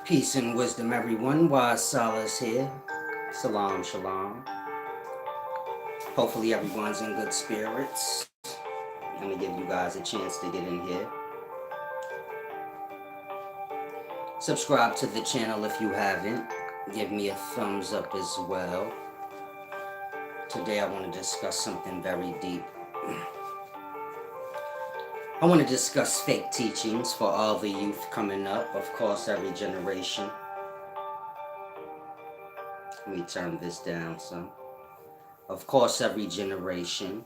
Peace and wisdom, everyone. Wise Solace here. Salam, shalom. Hopefully, everyone's in good spirits. I'm gonna give you guys a chance to get in here. Subscribe to the channel if you haven't. Give me a thumbs up as well. Today, I want to discuss something very deep. I want to discuss fake teachings for all the youth coming up, of course, every generation. Let me turn this down some. Of course, every generation.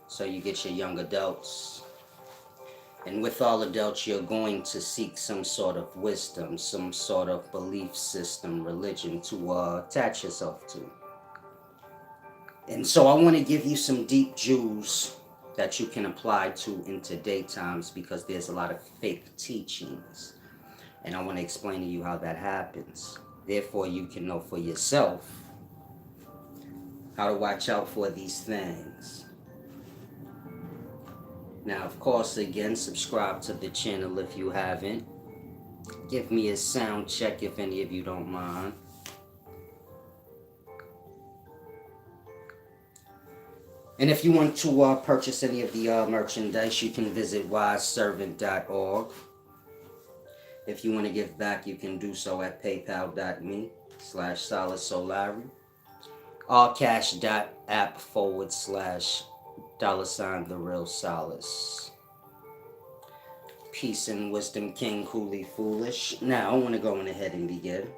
So you get your young adults. And with all adults, you're going to seek some sort of wisdom, some sort of belief system, religion to attach yourself to. And so I want to give you some deep jewels that you can apply to in today's times, because there's a lot of fake teachings. And I want to explain to you how that happens. Therefore, you can know for yourself how to watch out for these things. Now, of course, again, subscribe to the channel if you haven't. Give me a sound check if any of you don't mind. And if you want to purchase any of the merchandise, you can visit wiseservant.org. If you want to give back, you can do so at paypal.me/SolaceSolari. allcash.app/$ the real Solace. Peace and wisdom, King Coolly Foolish. Now, I want to go on ahead and begin.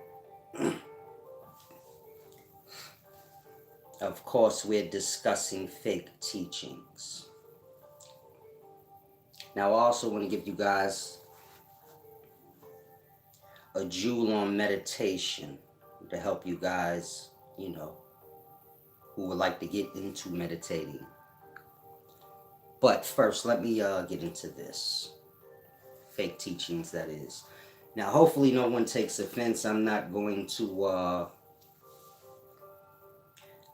Of course, we're discussing fake teachings. Now, I also want to give you guys a jewel on meditation to help you guys, who would like to get into meditating. But first, let me get into this. Fake teachings, that is. Now, hopefully no one takes offense. I'm not going to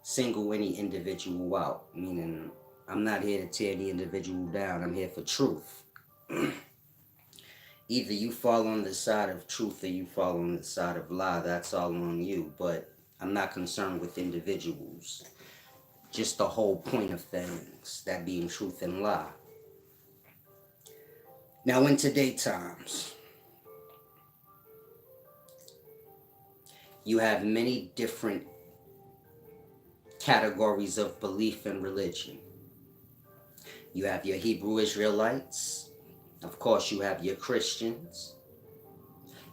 single any individual out, meaning I'm not here to tear the individual down. I'm here for truth. Either you fall on the side of truth or you fall on the side of lie. That's all on you. But I'm not concerned with individuals. Just the whole point of things, that being truth and lie. Now, in today's times, you have many different categories of belief and religion. You have your Hebrew Israelites. Of course, you have your Christians.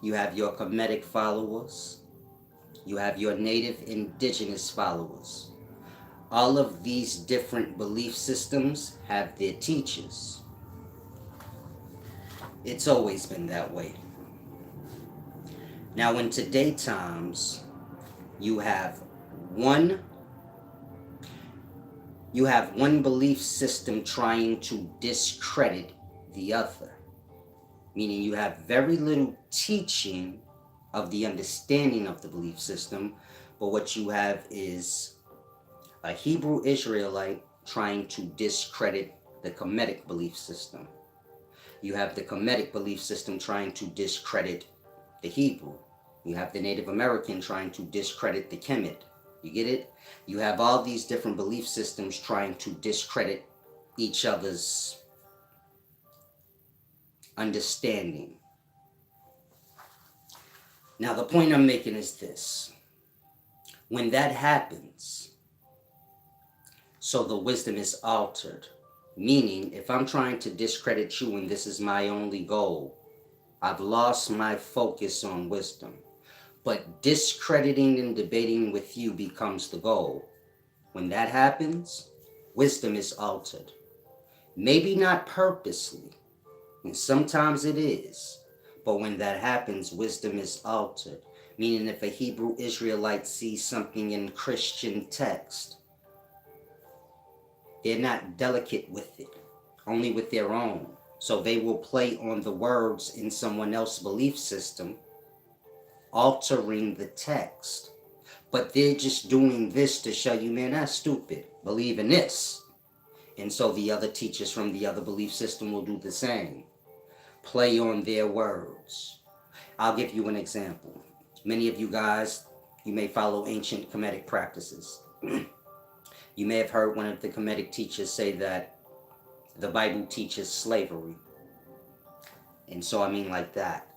You have your Kemetic followers. You have your native indigenous followers. All of these different belief systems have their teachers. It's always been that way. Now, in today's times, you have one belief system trying to discredit the other. Meaning you have very little teaching of the understanding of the belief system, but what you have is a Hebrew Israelite trying to discredit the Kemetic belief system. You have the Kemetic belief system trying to discredit the Hebrew. You have the Native American trying to discredit the Kemet. You get it? You have all these different belief systems trying to discredit each other's understanding. Now, the point I'm making is this. When that happens, so the wisdom is altered. Meaning, if I'm trying to discredit you and this is my only goal, I've lost my focus on wisdom. But discrediting and debating with you becomes the goal. When that happens, wisdom is altered. Maybe not purposely, and sometimes it is, but when that happens, wisdom is altered. Meaning if a Hebrew Israelite sees something in Christian text, they're not delicate with it, only with their own. So they will play on the words in someone else's belief system, altering the text. But they're just doing this to show you, man, that's stupid. Believe in this. And so the other teachers from the other belief system will do the same. Play on their words. I'll give you an example. Many of you guys, you may follow ancient Kemetic practices. You may have heard one of the Kemetic teachers say that the Bible teaches slavery. And so I mean like that.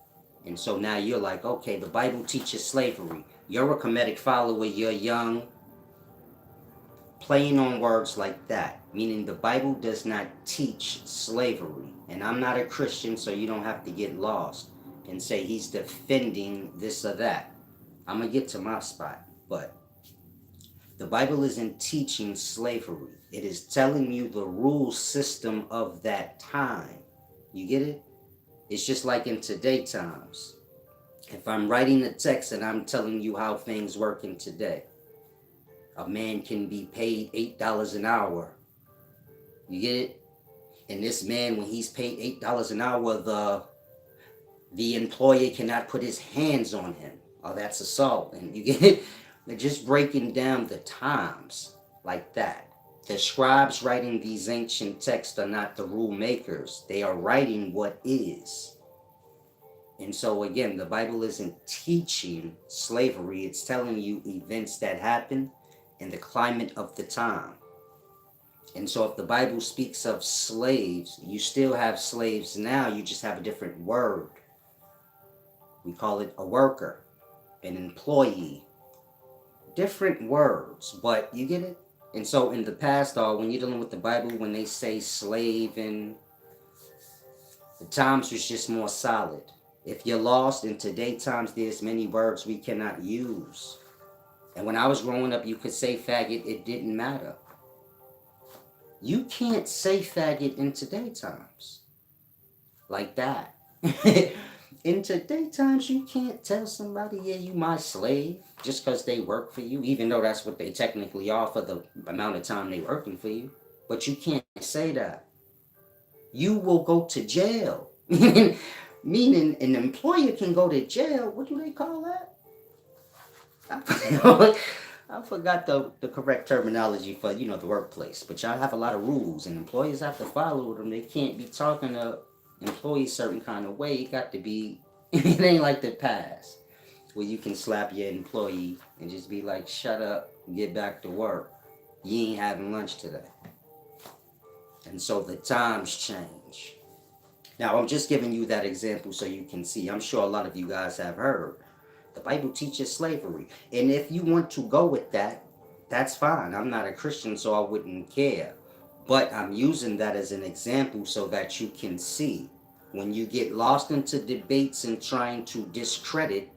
And so now you're like, okay, the Bible teaches slavery. You're a Kemetic follower, you're young, playing on words like that, meaning the Bible does not teach slavery. And I'm not a Christian, so you don't have to get lost and say he's defending this or that. I'm going to get to my spot. But the Bible isn't teaching slavery, it is telling you the rule system of that time. You get it? It's just like in today times. If I'm writing a text and I'm telling you how things work in today, a man can be paid $8 an hour. You get it? And this man, when he's paid $8 an hour, the employer cannot put his hands on him. Oh, that's assault. And you get it? They're just breaking down the times like that. The scribes writing these ancient texts are not the rule makers. They are writing what is. And so again, the Bible isn't teaching slavery. It's telling you events that happen in the climate of the time. And so if the Bible speaks of slaves, you still have slaves now, you just have a different word. We call it a worker, an employee. Different words, but you get it? And so in the past, when you're dealing with the Bible, when they say slave, and the times was just more solid. If you're lost in today's times, there's many words we cannot use. And when I was growing up, you could say faggot, it didn't matter. You can't say faggot in today's times like that. In today's times, you can't tell somebody, yeah, you my slave, just because they work for you, even though that's what they technically are for the amount of time they working for you. But you can't say that. You will go to jail. Meaning an employer can go to jail. What do they call that? I forgot the correct terminology for, the workplace. But y'all have a lot of rules, and employers have to follow them. They can't be talking to employees certain kind of way. It got to be, it ain't like the past, where you can slap your employee and just be like, shut up, get back to work. You ain't having lunch today. And so the times change. Now, I'm just giving you that example so you can see. I'm sure a lot of you guys have heard. The Bible teaches slavery. And if you want to go with that, that's fine. I'm not a Christian, so I wouldn't care. But I'm using that as an example so that you can see. When you get lost into debates and trying to discredit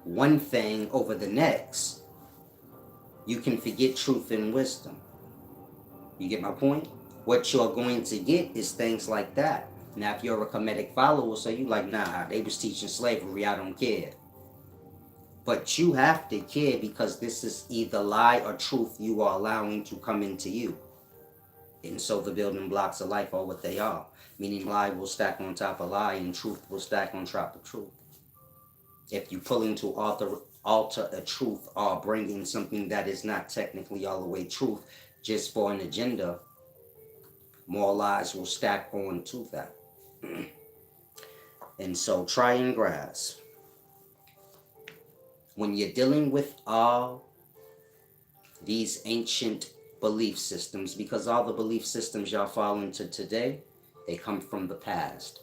one thing over the next, you can forget truth and wisdom. You get my point? What you're going to get is things like that. Now, if you're a Kemetic follower, so you like, nah, they was teaching slavery, I don't care. But you have to care, because this is either lie or truth you are allowing to come into you. And so the building blocks of life are what they are. Meaning lie will stack on top of lie, and truth will stack on top of truth. If you pull into alter a truth or bringing something that is not technically all the way truth just for an agenda, more lies will stack on to that. And so try and grasp. When you're dealing with all these ancient belief systems, because all the belief systems y'all fall into today, they come from the past.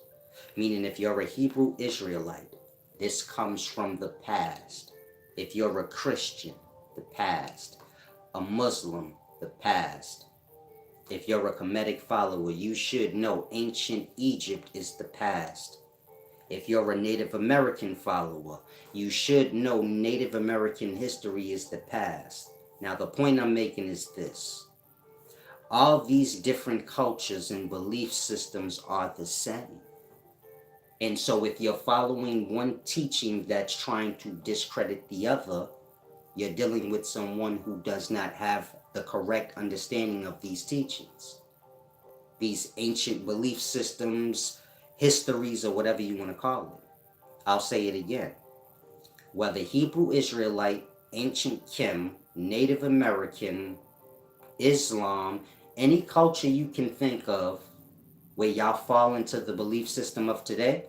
Meaning if you're a Hebrew Israelite, this comes from the past. If you're a Christian, the past. A Muslim, the past. If you're a Kemetic follower, you should know ancient Egypt is the past. If you're a Native American follower, you should know Native American history is the past. Now, the point I'm making is this. All these different cultures and belief systems are the same. And so if you're following one teaching that's trying to discredit the other, you're dealing with someone who does not have the correct understanding of these teachings. These ancient belief systems, histories, or whatever you want to call it. I'll say it again. Whether Hebrew Israelite, ancient Kim, Native American, Islam, any culture you can think of where y'all fall into the belief system of today,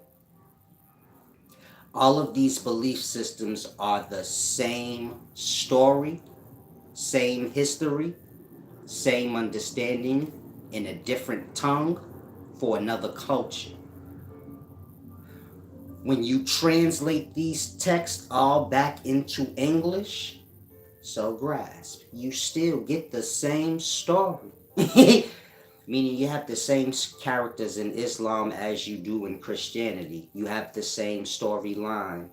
All of these belief systems are the same story, same history, same understanding in a different tongue for another culture. When you translate these texts all back into English, so grasp, you still get the same story. Meaning you have the same characters in Islam as you do in Christianity. You have the same storyline.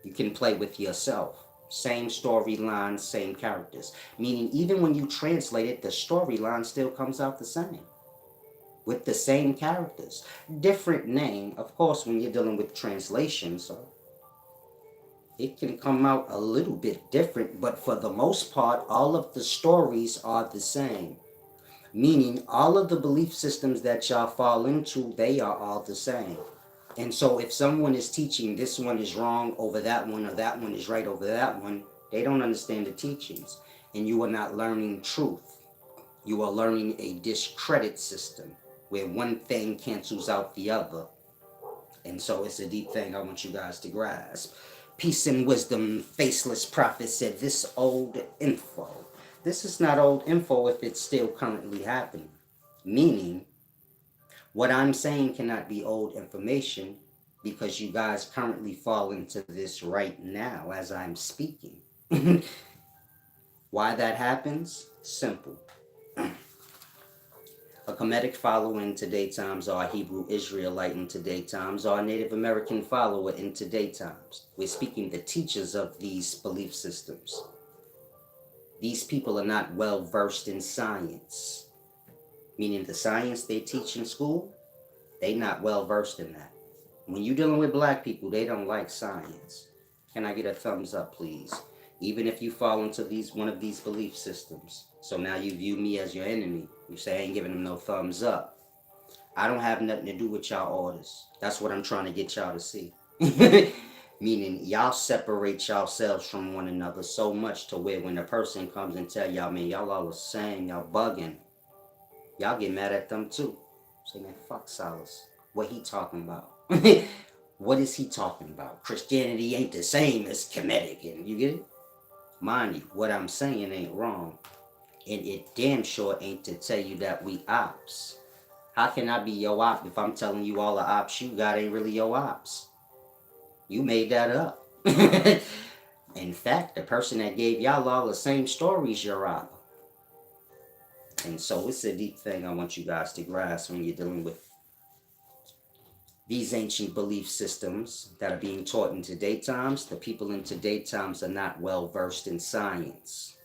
You can play with yourself. Same storyline, same characters. Meaning even when you translate it, the storyline still comes out the same. With the same characters. Different name, of course, when you're dealing with translation, so it can come out a little bit different, but for the most part, all of the stories are the same. Meaning all of the belief systems that y'all fall into, they are all the same. And so if someone is teaching this one is wrong over that one or that one is right over that one, they don't understand the teachings. And you are not learning truth. You are learning a discredit system where one thing cancels out the other. And so it's a deep thing I want you guys to grasp. Peace and wisdom, faceless prophet said, this old info. This is not old info if it's still currently happening. Meaning, what I'm saying cannot be old information because you guys currently fall into this right now as I'm speaking. Why that happens? Simple. A Kemetic follower in today times, or a Hebrew Israelite in today times, or a Native American follower in today times. We're speaking the teachers of these belief systems. These people are not well versed in science. Meaning the science they teach in school, they not well versed in that. When you're dealing with black people, they don't like science. Can I get a thumbs up, please? Even if you fall into one of these belief systems. So now you view me as your enemy. You say I ain't giving them no thumbs up. I don't have nothing to do with y'all orders. That's what I'm trying to get y'all to see. Meaning y'all separate yourselves from one another so much to where when a person comes and tell y'all, man, y'all all the same, y'all bugging, y'all get mad at them too. Say, man, fuck Solace. What he talking about? What is he talking about? Christianity ain't the same as Kemetic, and you get it? Mind you, what I'm saying ain't wrong. And it damn sure ain't to tell you that we ops. How can I be your op if I'm telling you all the ops you got ain't really your ops? You made that up. In fact, the person that gave y'all all the same stories your op. And so it's a deep thing I want you guys to grasp when you're dealing with these ancient belief systems that are being taught in today times. The people in today times are not well versed in science,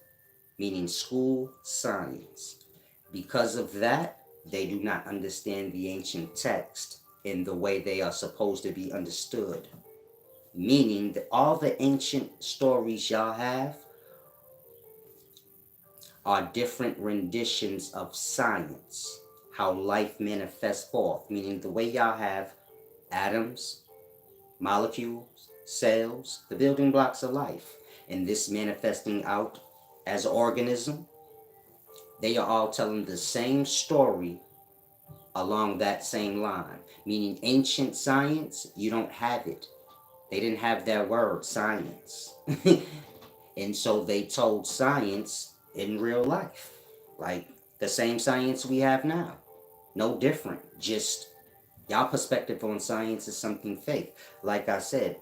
meaning school science. Because of that, they do not understand the ancient text in the way they are supposed to be understood. Meaning that all the ancient stories y'all have are different renditions of science, how life manifests forth. Meaning the way y'all have atoms, molecules, cells, the building blocks of life, and this manifesting out as organism, they are all telling the same story along that same line. Meaning ancient science, you don't have it. They didn't have that word, science. And so they told science in real life. Like the same science we have now. No different. Just y'all perspective on science is something fake. Like I said,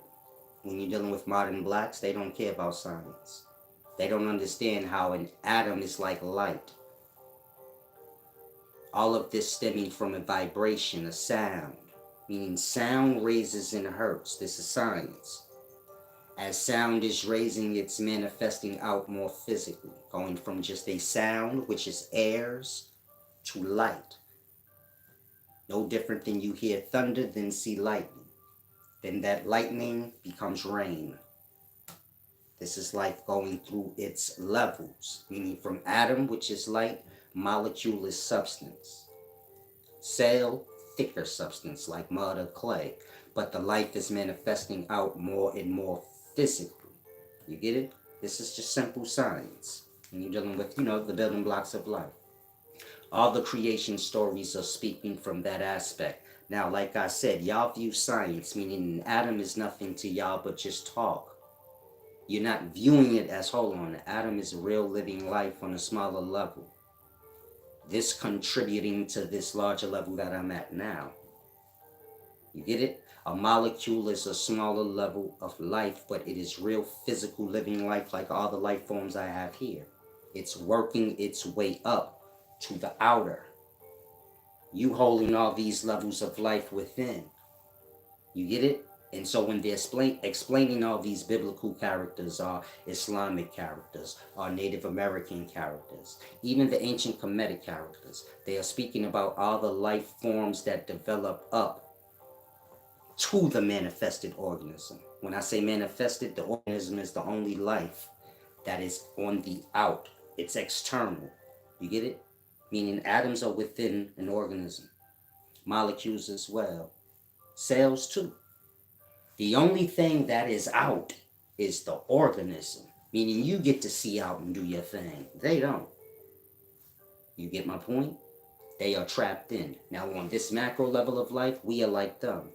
when you're dealing with modern blacks, they don't care about science. They don't understand how an atom is like light. All of this stemming from a vibration, a sound. Meaning sound raises in hertz. This is science. As sound is raising, it's manifesting out more physically. Going from just a sound, which is airs, to light. No different than you hear thunder, then see lightning. Then that lightning becomes rain. This is life going through its levels, meaning from atom, which is light, molecule is substance. Cell, thicker substance like mud or clay, but the life is manifesting out more and more physically. You get it? This is just simple science. And you're dealing with, the building blocks of life. All the creation stories are speaking from that aspect. Now, like I said, y'all view science, meaning an atom is nothing to y'all but just talk. You're not viewing it as, hold on, the atom is real living life on a smaller level. This contributing to this larger level that I'm at now. You get it? A molecule is a smaller level of life, but it is real physical living life like all the life forms I have here. It's working its way up to the outer. You holding all these levels of life within. You get it? And so when they're explaining all these biblical characters, or Islamic characters, or Native American characters, even the ancient Kemetic characters, they are speaking about all the life forms that develop up to the manifested organism. When I say manifested, the organism is the only life that is on the out. It's external. You get it? Meaning atoms are within an organism. Molecules as well. Cells too. The only thing that is out is the organism. Meaning you get to see out and do your thing. They don't. You get my point? They are trapped in. Now on this macro level of life, we are like them.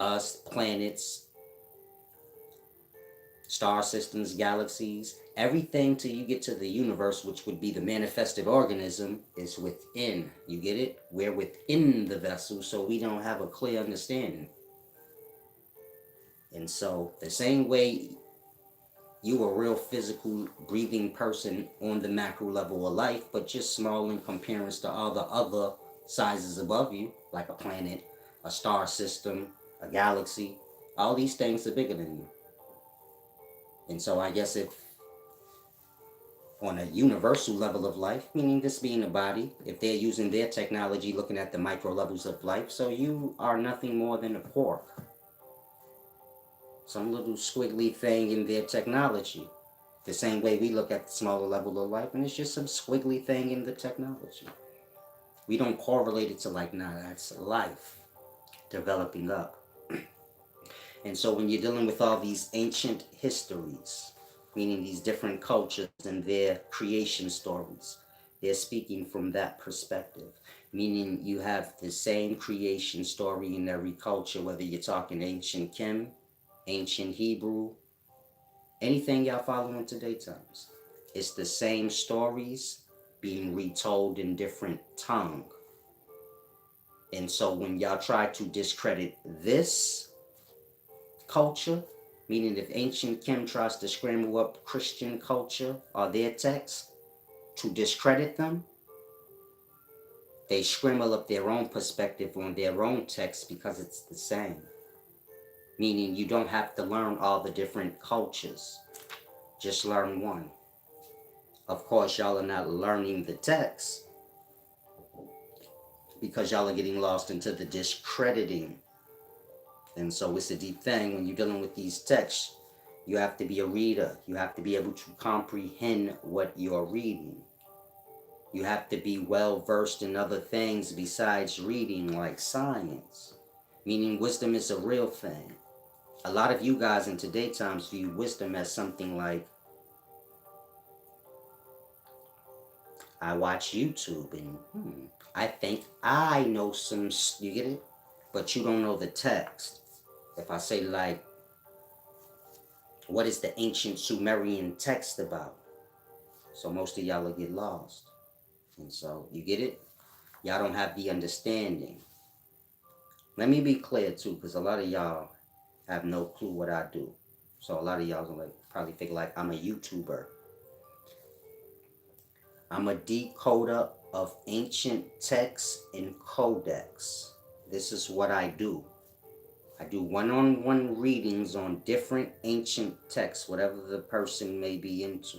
Us, planets, star systems, galaxies, everything till you get to the universe, which would be the manifested organism, is within. You get it? We're within the vessel, so we don't have a clear understanding. And so the same way you a real physical breathing person on the macro level of life, but just small in comparison to all the other sizes above you, like a planet, a star system, a galaxy. All these things are bigger than you. And so I guess if on a universal level of life, meaning this being a body, if they're using their technology looking at the micro levels of life, so you are nothing more than a quark. Some little squiggly thing in their technology. The same way we look at the smaller level of life, and it's just some squiggly thing in the technology. We don't correlate it to like, nah, that's life developing up. And so when you're dealing with all these ancient histories, meaning these different cultures and their creation stories, they're speaking from that perspective. Meaning you have the same creation story in every culture, whether you're talking ancient Kim, ancient Hebrew, anything y'all following today times. It's the same stories being retold in different tongue. And so when y'all try to discredit this culture, meaning if ancient Kim tries to scramble up Christian culture or their texts to discredit them, they scramble up their own perspective on their own text because it's the same. Meaning you don't have to learn all the different cultures. Just learn one. Of course, y'all are not learning the text because y'all are getting lost into the discrediting. And so it's a deep thing when you're dealing with these texts. You have to be a reader. You have to be able to comprehend what you're reading. You have to be well versed in other things besides reading, like science. Meaning wisdom is a real thing. A lot of you guys in today's times view wisdom as something like, I watch YouTube and I think I know some, you get it? But you don't know the text. If I say like, what is the ancient Sumerian text about? So most of y'all will get lost. And so, you get it? Y'all don't have the understanding. Let me be clear too, because a lot of y'all have no clue what I do. So a lot of y'all gonna probably think like I'm a YouTuber. I'm a decoder of ancient texts and codex. This is what I do. I do one-on-one readings on different ancient texts, whatever the person may be into.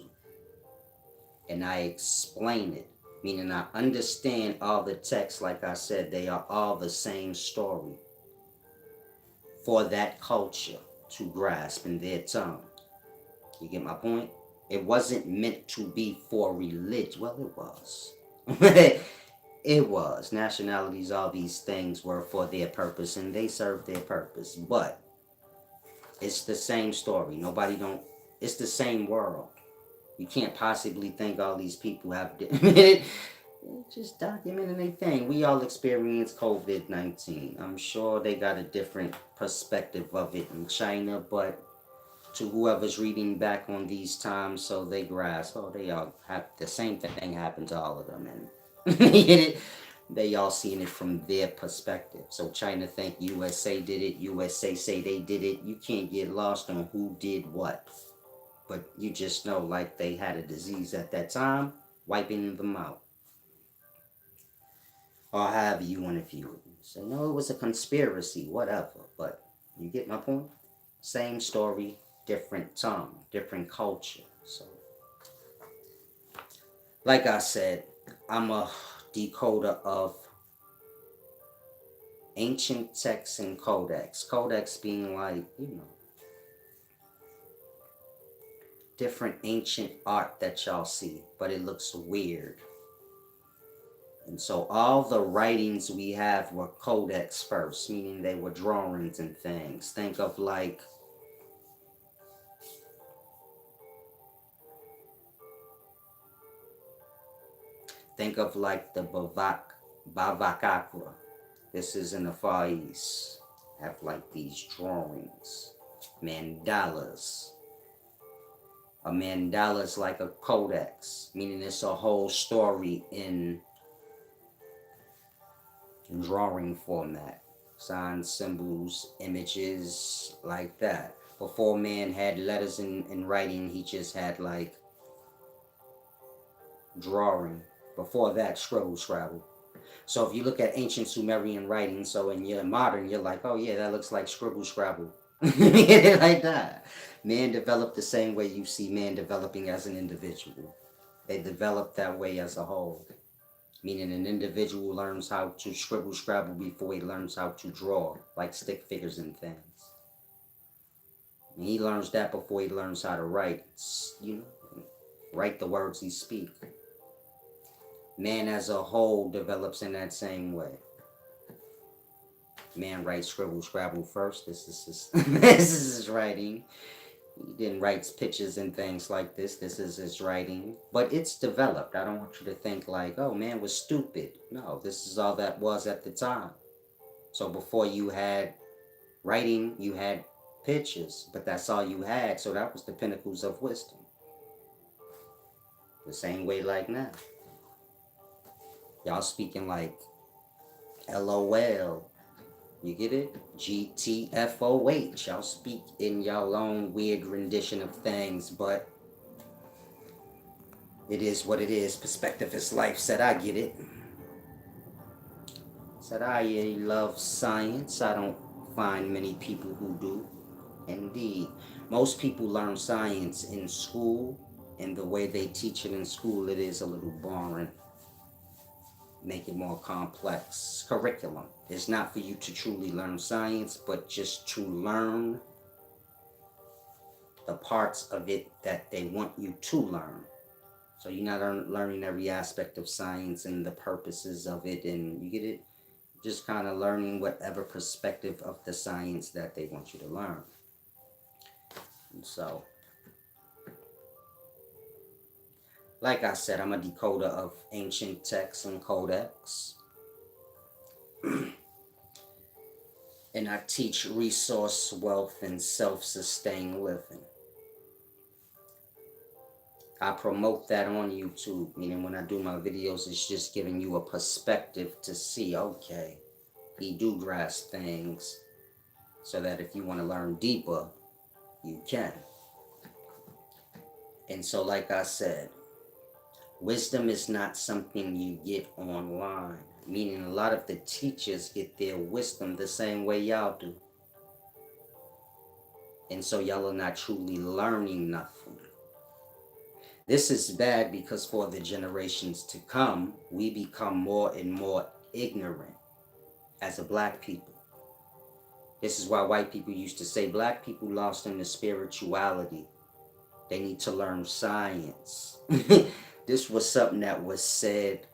And I explain it, meaning I understand all the texts. Like I said, they are all the same story for that culture to grasp in their tongue. You get my point? It wasn't meant to be for religion. Well, it was. It was. Nationalities, all these things were for their purpose, and they served their purpose. But it's the same story. It's the same world. You can't possibly think all these people have... just documenting their thing. We all experience COVID-19. I'm sure they got a different perspective of it in China, but to whoever's reading back on these times, so they grasp, oh, they all have the same thing happened to all of them, and they all seeing it from their perspective. So China think USA did it, USA say they did it. You can't get lost on who did what, but you just know like they had a disease at that time, wiping them out, or however you want to view it. So no, it was a conspiracy, whatever. But you get my point. Same story, different tongue, different culture. So, like I said, I'm a decoder of ancient texts and codex. Codex being like, different ancient art that y'all see, but it looks weird. And so all the writings we have were codex first, meaning they were drawings and things. Think of like the Bavakakra. This is in the Far East. Have like these drawings, mandalas. A mandala is like a codex, meaning it's a whole story in drawing format. Signs, symbols, images, like that. Before man had letters and writing, he just had like drawing. Before that, scrabble. So if you look at ancient Sumerian writing, so in your modern, you're like, oh yeah, that looks like scrabble. Like that. Man developed the same way you see man developing as an individual. They develop that way as a whole. Meaning an individual learns how to scrabble before he learns how to draw, like stick figures and things. And he learns that before he learns how to write, write the words he speaks. Man as a whole develops in that same way. Man writes scrabble first. This is this is his writing. He didn't write pictures and things like this. This is his writing. But it's developed. I don't want you to think like, oh, man was stupid. No, this is all that was at the time. So before you had writing, you had pictures. But that's all you had. So that was the pinnacles of wisdom. The same way like now. Y'all speaking like LOL. You get it? GTFOH. Y'all speak in y'all own weird rendition of things, but it is what it is. Perspective is life. Said I get it. Said I love science. I don't find many people who do. Indeed. Most people learn science in school, and the way they teach it in school, it is a little boring. Make it more complex. Curriculum is not for you to truly learn science, but just to learn the parts of it that they want you to learn. So you're not learning every aspect of science and the purposes of it, and you get it? Just kind of learning whatever perspective of the science that they want you to learn. And so, like I said, I'm a decoder of ancient texts and codex. And I teach resource, wealth, and self-sustained living. I promote that on YouTube, meaning when I do my videos, it's just giving you a perspective to see, okay, he do grasp things, so that if you want to learn deeper, you can. And so, like I said, wisdom is not something you get online, meaning a lot of the teachers get their wisdom the same way y'all do. And so y'all are not truly learning nothing. This is bad because for the generations to come, we become more and more ignorant as a black people. This is why white people used to say black people lost in the spirituality. They need to learn science. This was something that was said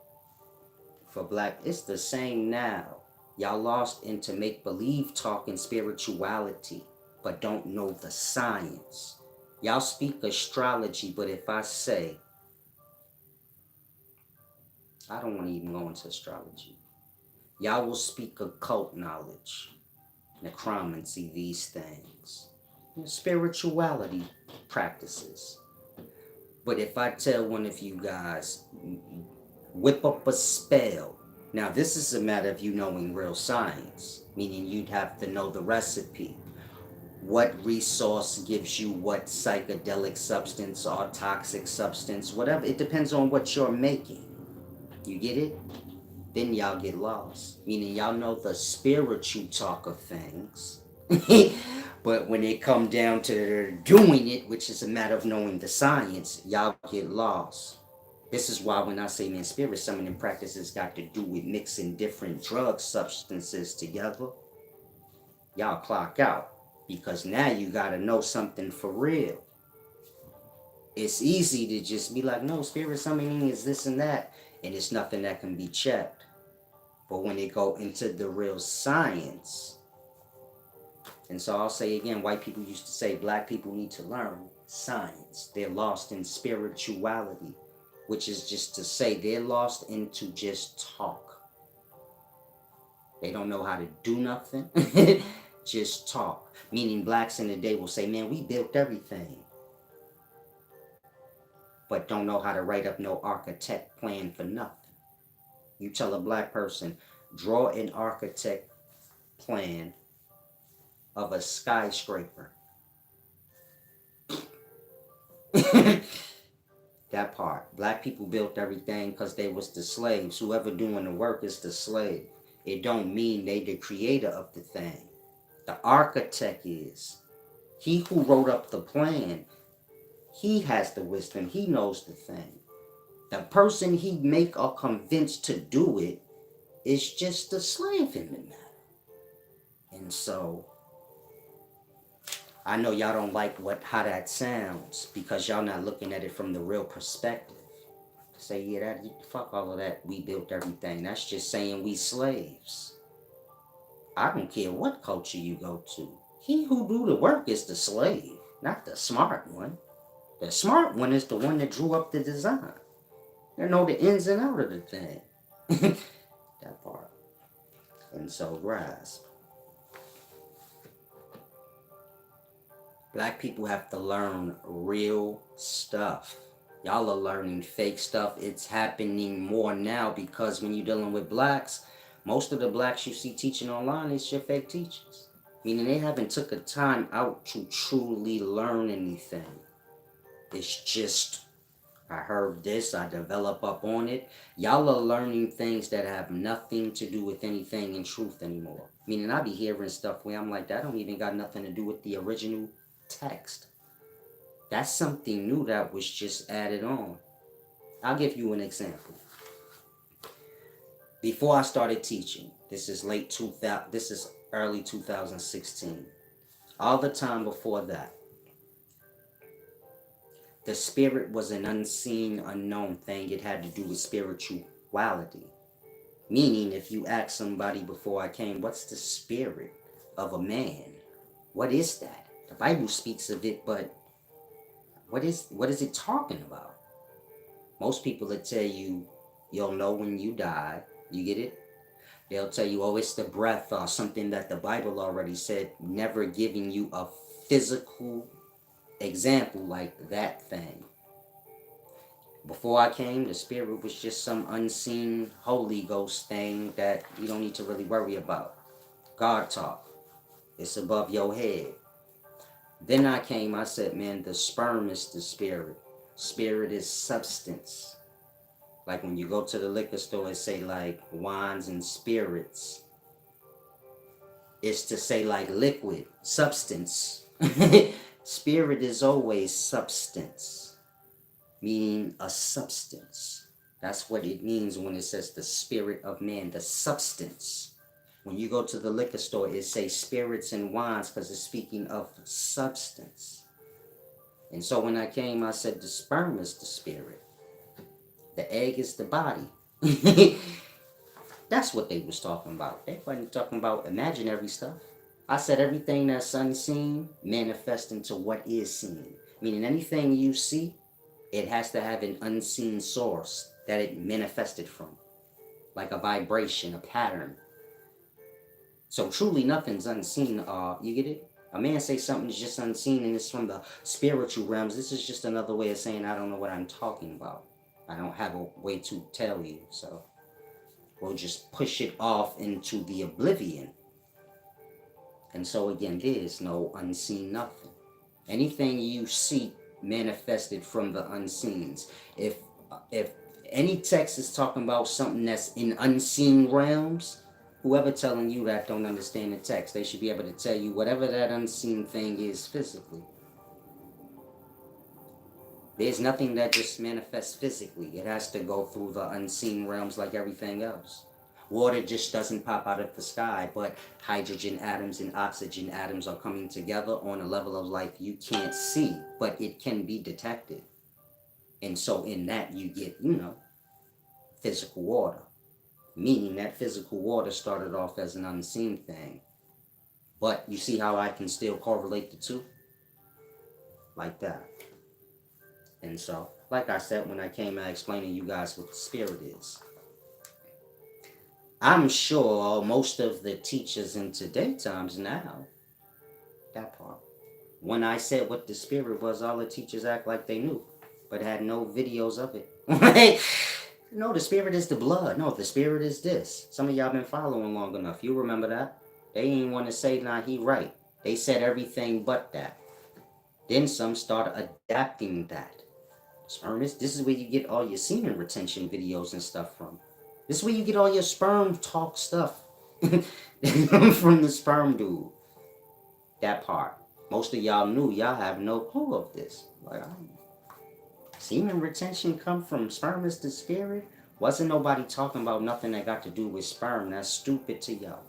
for black. It's the same now. Y'all lost into make-believe talk and spirituality, but don't know the science. Y'all speak astrology, but if I say I don't want to even go into astrology. Y'all will speak occult knowledge, necromancy, these things, spirituality practices. But if I tell one of you guys, whip up a spell, now this is a matter of you knowing real science, meaning you'd have to know the recipe. What resource gives you what psychedelic substance or toxic substance, whatever. It depends on what you're making. You get it? Then y'all get lost. Meaning y'all know the spiritual talk of things. But when it come down to doing it, which is a matter of knowing the science, y'all get lost. This is why when I say, man, spirit summoning practices got to do with mixing different drug substances together, y'all clock out. Because now you gotta know something for real. It's easy to just be like, no, spirit summoning is this and that, and it's nothing that can be checked. But when they go into the real science, and so I'll say again, white people used to say black people need to learn science. They're lost in spirituality, which is just to say they're lost into just talk. They don't know how to do nothing, just talk. Meaning blacks in the day will say, man, we built everything, but don't know how to write up no architect plan for nothing. You tell a black person, draw an architect plan of a skyscraper. That part. Black people built everything because they was the slaves. Whoever doing the work is the slave. It don't mean they the creator of the thing. The architect is. He who wrote up the plan, he has the wisdom. He knows the thing. The person he make or convince to do it is just the slave in the matter. And so I know y'all don't like how that sounds because y'all not looking at it from the real perspective. Say, yeah, that fuck all of that. We built everything. That's just saying we slaves. I don't care what culture you go to. He who do the work is the slave, not the smart one. The smart one is the one that drew up the design. They know the ins and out of the thing. That part. And so grasp. Black people have to learn real stuff. Y'all are learning fake stuff. It's happening more now because when you're dealing with blacks, most of the blacks you see teaching online is your fake teachers. Meaning they haven't took a time out to truly learn anything. It's just, I heard this, I develop up on it. Y'all are learning things that have nothing to do with anything in truth anymore. Meaning I be hearing stuff where I'm like, that don't even got nothing to do with the original text. That's something new that was just added on. I'll give you an example. Before I started teaching, this is early 2016. All the time before that, the spirit was an unseen, unknown thing. It had to do with spirituality. Meaning, if you ask somebody before I came, what's the spirit of a man? What is that? The Bible speaks of it, but what is it talking about? Most people will tell you, you'll know when you die. You get it? They'll tell you, oh, it's the breath or something that the Bible already said, never giving you a physical example like that thing. Before I came, the spirit was just some unseen Holy Ghost thing that you don't need to really worry about. God talk. It's above your head. Then I came, I said, man, the sperm is the spirit. Spirit is substance. Like when you go to the liquor store and say like wines and spirits. It's to say like liquid, substance. Spirit is always substance. Meaning a substance. That's what it means when it says the spirit of man, the substance. When you go to the liquor store, it says spirits and wines because it's speaking of substance. And so when I came, I said the sperm is the spirit. The egg is the body. That's what they was talking about. They wasn't talking about imaginary stuff. I said everything that's unseen manifests into what is seen. Meaning anything you see, it has to have an unseen source. that it manifested from, like a vibration, a pattern. So truly nothing's unseen. You get it? A man say something is just unseen and it's from the spiritual realms. This is just another way of saying I don't know what I'm talking about. I don't have a way to tell you. So we'll just push it off into the oblivion. And so again, there's no unseen nothing. Anything you see manifested from the unseens. If any text is talking about something that's in unseen realms, whoever telling you that don't understand the text. They should be able to tell you whatever that unseen thing is physically. There's nothing that just manifests physically. It has to go through the unseen realms like everything else. Water just doesn't pop out of the sky, but hydrogen atoms and oxygen atoms are coming together on a level of life you can't see, but it can be detected. And so in that you get, physical water. Meaning that physical water started off as an unseen thing. But you see how I can still correlate the two? Like that. And so, like I said when I came out explaining you guys what the spirit is, I'm sure most of the teachers in today times now, that part, when I said what the spirit was, all the teachers act like they knew, but had no videos of it. No, the spirit is the blood. No, the spirit is this. Some of y'all been following long enough. You remember that. They ain't want to say, nah, he right. They said everything but that. Then some started adapting that. Sperm is, this is where you get all your semen retention videos and stuff from. This is where you get all your sperm talk stuff. From the sperm dude. That part. Most of y'all knew. Y'all have no clue of this. Like, semen retention come from sperm is the spirit? Wasn't nobody talking about nothing that got to do with sperm. That's stupid to y'all.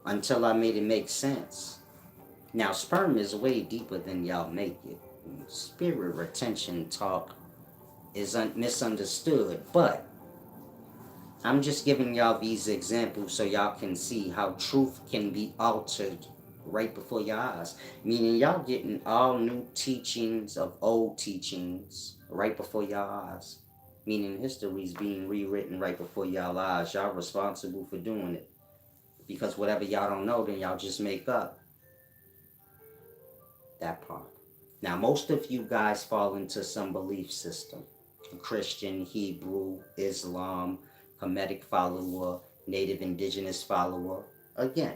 Until I made it make sense. Now, sperm is way deeper than y'all make it. Spirit retention talk is misunderstood, but I'm just giving y'all these examples so y'all can see how truth can be altered right before your eyes. Meaning y'all getting all new teachings of old teachings right before your eyes. Meaning history's being rewritten right before y'all eyes. Y'all responsible for doing it. Because whatever y'all don't know, then y'all just make up. That part. Now, most of you guys fall into some belief system. Christian, Hebrew, Islam, Hamitic follower, Native Indigenous follower. Again,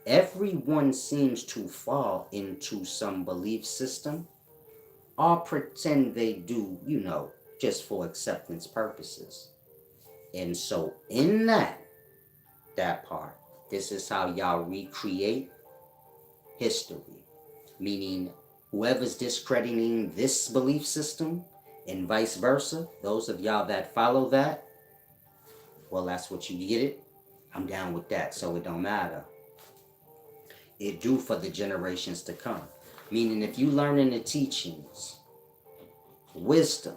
everyone seems to fall into some belief system or pretend they do, just for acceptance purposes. And so in that part, this is how y'all recreate history. Meaning whoever's discrediting this belief system and vice versa, those of y'all that follow that, well, that's what you get it. I'm down with that, so it don't matter. It do for the generations to come. Meaning if you learn in the teachings, wisdom,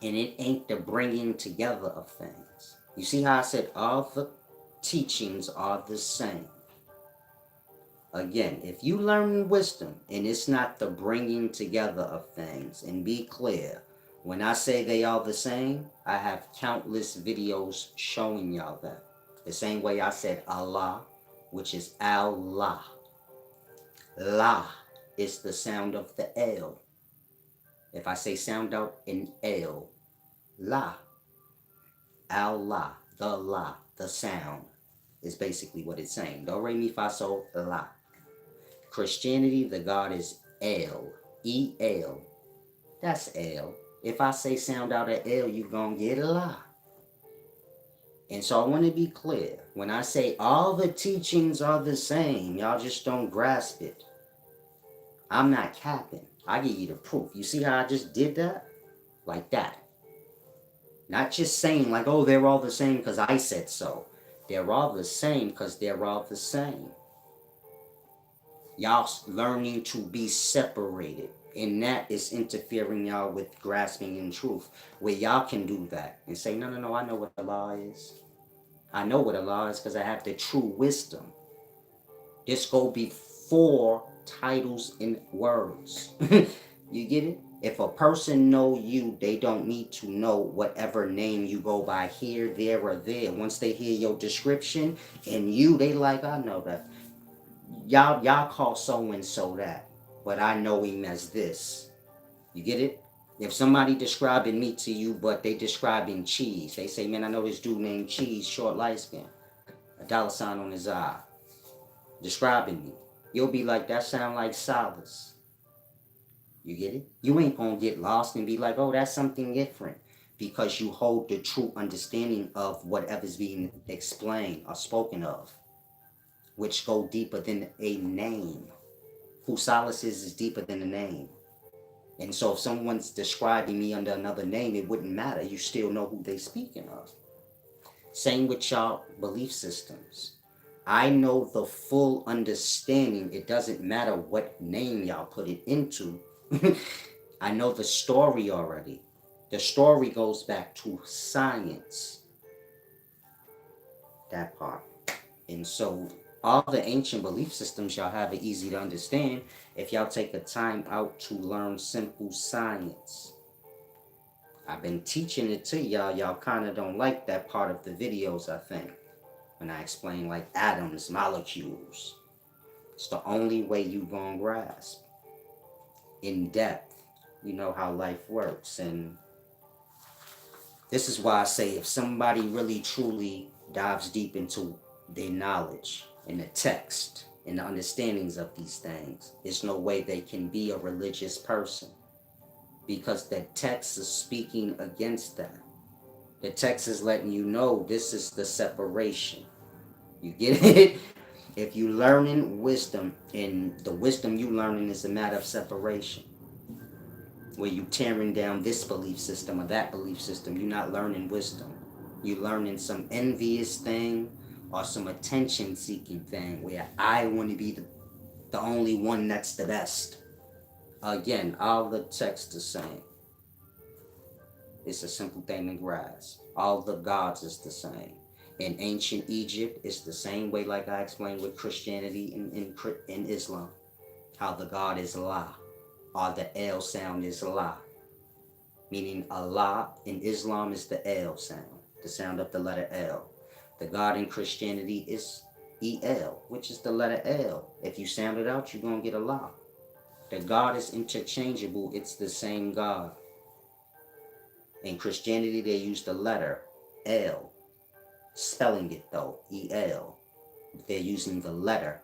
and it ain't the bringing together of things. You see how I said all the teachings are the same. Again, if you learn wisdom and it's not the bringing together of things, and be clear, when I say they are the same, I have countless videos showing y'all that. The same way I said Allah, which is Allah. La is the sound of the L. If I say sound out an L, La, Allah, the sound, is basically what it's saying. Do, re, mi, fa, sol, la. Christianity, the God is El, E-L. That's L. If I say sound out an L, you're going to get a La. And so I want to be clear. When I say all the teachings are the same, y'all just don't grasp it. I'm not capping. I give you the proof. You see how I just did that? Like that. Not just saying like, oh, they're all the same because I said so. They're all the same because they're all the same. Y'all learning to be separated. And that is interfering y'all with grasping in truth. Where y'all can do that and say, no, I know what the law is. I know what the law is because I have the true wisdom. This go before titles and words. You get it? If a person know you, they don't need to know whatever name you go by here, there, or there. Once they hear your description and you, they like, I know that. Y'all call so and so that, but I know him as this. You get it? If somebody describing me to you, but they describing Cheese, they say, man, I know this dude named Cheese, short, light skin, a dollar sign on his eye, describing me. You'll be like, that sound like Solace. You get it? You ain't gonna get lost and be like, oh, that's something different. Because you hold the true understanding of whatever's being explained or spoken of, which go deeper than a name. Who Solace is deeper than a name. And so if someone's describing me under another name, it wouldn't matter. You still know who they speaking of. Same with y'all belief systems. I know the full understanding. It doesn't matter what name y'all put it into. I know the story already. The story goes back to science. That part. And so all the ancient belief systems y'all have are easy to understand if y'all take the time out to learn simple science. I've been teaching it to y'all. Y'all kind of don't like that part of the videos, I think, when I explain like atoms, molecules. It's the only way you gonna grasp in depth, you know, how life works. And this is why I say if somebody really truly dives deep into their knowledge and the text and the understandings of these things, there's no way they can be a religious person, because the text is speaking against that. The text is letting you know this is the separation. You get it? If you learning wisdom, and the wisdom you learning is a matter of separation, where you tearing down this belief system or that belief system, you're not learning wisdom. You're learning some envious thing or some attention seeking thing where I want to be the only one that's the best. Again, all the text the same. It's a simple thing to grasp. All the gods is the same. In ancient Egypt, it's the same way like I explained with Christianity in Islam. How the God is Allah, or the L sound is Allah. Meaning Allah in Islam is the L sound, the sound of the letter L. The God in Christianity is EL, which is the letter L. If you sound it out, you're going to get Allah. The God is interchangeable. It's the same God. In Christianity, they use the letter L, spelling it though, EL. They're using the letter.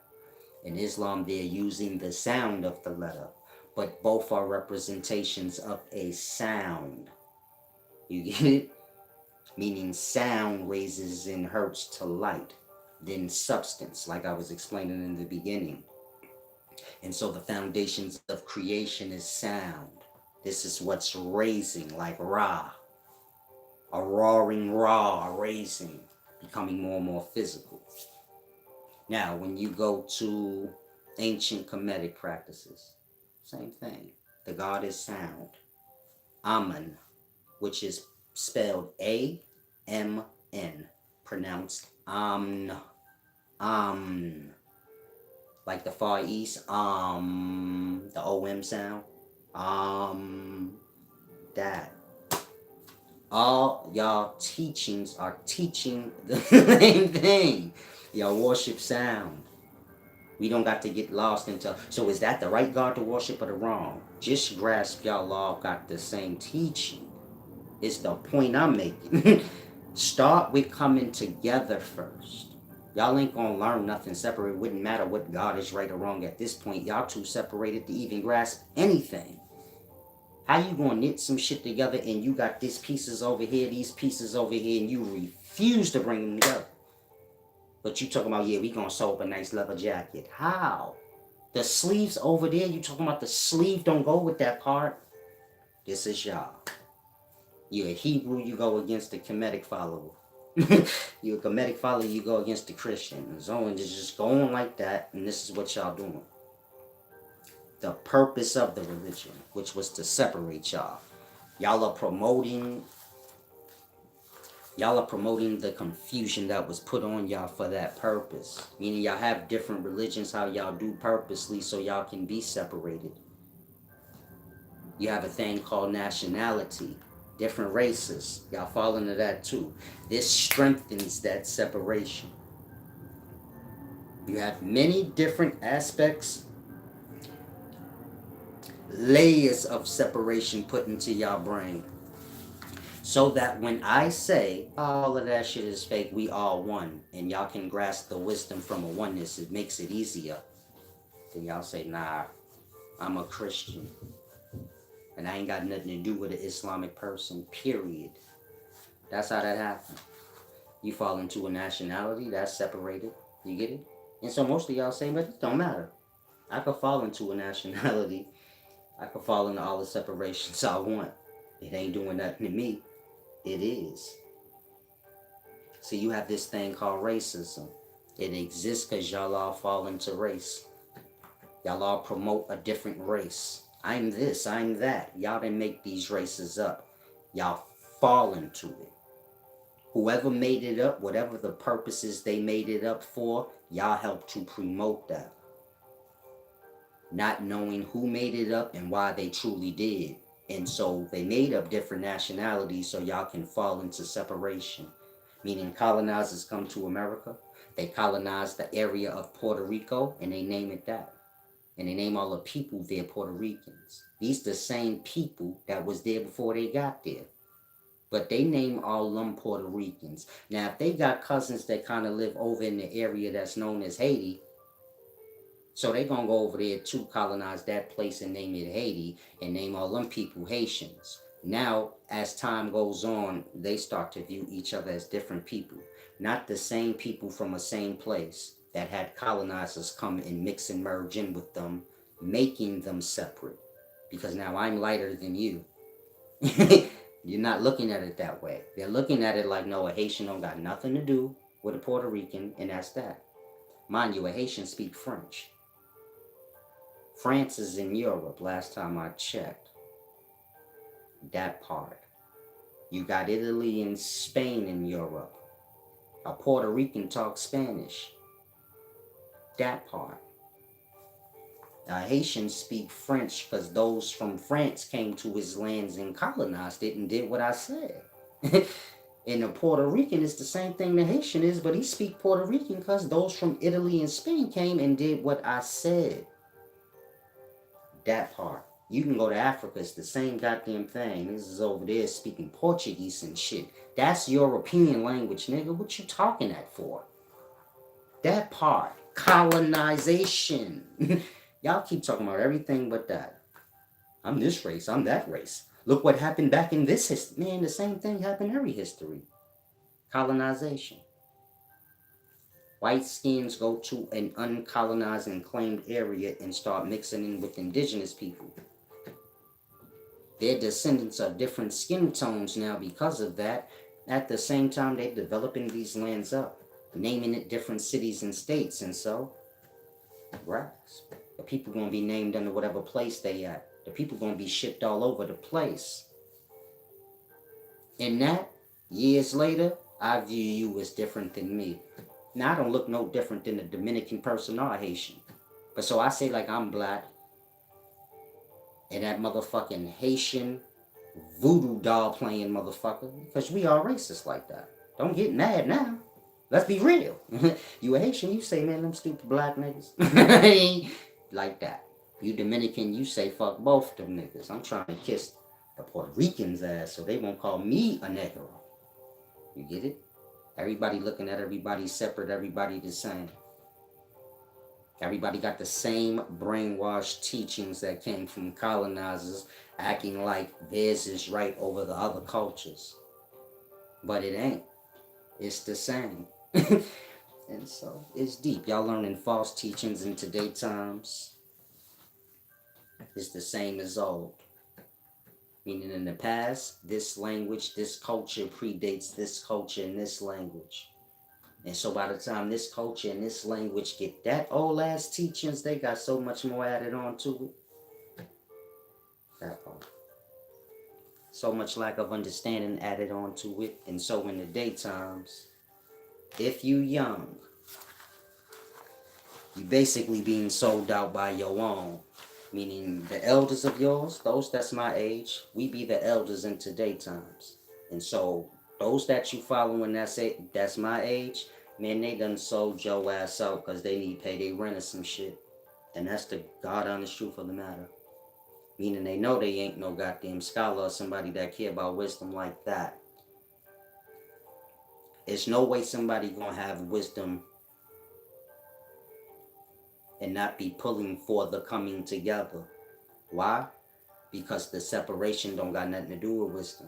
In Islam, they're using the sound of the letter. But both are representations of a sound. You get it? Meaning sound raises in hertz to light, then substance, like I was explaining in the beginning. And so the foundations of creation is sound. This is what's raising, like Ra. A roaring Ra, raising, becoming more and more physical. Now, when you go to ancient Kemetic practices, same thing. The God is sound. Amen, which is spelled A-M-N, pronounced Amn. Amn. Like the Far East, the O-M sound. That. All y'all teachings are teaching the same thing. Y'all worship sound. We don't got to get lost into, so is that the right God to worship or the wrong? Just grasp y'all all got the same teaching. It's the point I'm making. Start with coming together first. Y'all ain't gonna learn nothing separate. It wouldn't matter what God is right or wrong at this point. Y'all too separated to even grasp anything. How you gonna knit some shit together and you got these pieces over here, these pieces over here, and you refuse to bring them together? But you talking about, yeah, we gonna sew up a nice leather jacket. How? The sleeves over there, you talking about the sleeve don't go with that part? This is y'all. You're a Hebrew, you go against the Kemetic follower. You're a Kemetic follower, you go against the Christian. And so on, just go on like that, and this is what y'all doing. The purpose of the religion, which was to separate y'all. Y'all are promoting the confusion that was put on y'all for that purpose. Meaning y'all have different religions, how y'all do purposely so y'all can be separated. You have a thing called nationality, different races. Y'all fall into that too. This strengthens that separation. You have many different aspects, layers of separation put into y'all brain. So that when I say all of that shit is fake, we all one, and y'all can grasp the wisdom from a oneness, it makes it easier. Then y'all say, nah, I'm a Christian. And I ain't got nothing to do with an Islamic person, period. That's how that happened. You fall into a nationality, that's separated. You get it? And so most of y'all say, but it don't matter. I could fall into a nationality. I could fall into all the separations I want. It ain't doing nothing to me. It is. So you have this thing called racism. It exists because y'all all fall into race. Y'all all promote a different race. I'm this, I'm that. Y'all didn't make these races up. Y'all fall into it. Whoever made it up, whatever the purposes they made it up for, y'all help to promote that. Not knowing who made it up and why they truly did. And so they made up different nationalities so y'all can fall into separation. Meaning colonizers come to America, they colonize the area of Puerto Rico and they name it that. And they name all the people there Puerto Ricans. These the same people that was there before they got there. But they name all them Puerto Ricans. Now, if they got cousins that kind of live over in the area that's known as Haiti, so they gonna go over there to colonize that place and name it Haiti and name all them people Haitians. Now, as time goes on, they start to view each other as different people, not the same people from a same place that had colonizers come and mix and merge in with them, making them separate. Because now I'm lighter than you. You're not looking at it that way. They're looking at it like, no, a Haitian don't got nothing to do with a Puerto Rican, and that's that. Mind you, a Haitian speak French. France is in Europe, last time I checked. That part. You got Italy and Spain in Europe. A Puerto Rican talks Spanish. That part. Haitians speak French because those from France came to his lands and colonized it and did what I said. And the Puerto Rican is the same thing the Haitian is, but he speak Puerto Rican because those from Italy and Spain came and did what I said. That part. You can go to Africa, it's the same goddamn thing. This is over there speaking Portuguese and shit. That's European language, nigga. What you talking that for? That part. Colonization. Y'all keep talking about everything but that. I'm this race, I'm that race. Look what happened back in this history. Man, the same thing happened in every history. Colonization. White skins go to an uncolonized and claimed area and start mixing in with indigenous people. Their descendants are different skin tones now because of that. At the same time, they're developing these lands up, naming it different cities and states, and so, grass. The people gonna be named under whatever place they at. The people gonna be shipped all over the place. And that, years later, I view you as different than me. Now, I don't look no different than a Dominican person or a Haitian. But so I say like I'm black, and that motherfucking Haitian voodoo doll playing motherfucker, because we are racist like that. Don't get mad now. Let's be real. You a Haitian, you say, man, them stupid black niggas. Like that. You Dominican, you say, fuck both them niggas. I'm trying to kiss the Puerto Rican's ass so they won't call me a negro. You get it? Everybody looking at everybody separate, everybody the same. Everybody got the same brainwashed teachings that came from colonizers, acting like theirs is right over the other cultures. But it ain't. It's the same. And so, it's deep. Y'all learning false teachings in today's times. It's the same as old. Meaning in the past, this language, this culture predates this culture and this language. And so by the time this culture and this language get that old ass teachings, they got so much more added on to it. That part. So much lack of understanding added on to it. And so in the daytimes, if you young, you basically being sold out by your own. meaning the elders of yours, those that's my age, we be the elders in today times. And so those that you following that's my age, man, they done sold your ass out because they need pay their rent or some shit. And that's the God honest truth of the matter. Meaning they know they ain't no goddamn scholar or somebody that care about wisdom like that. There's no way somebody gonna have wisdom and not be pulling for the coming together. Why? Because the separation don't got nothing to do with wisdom.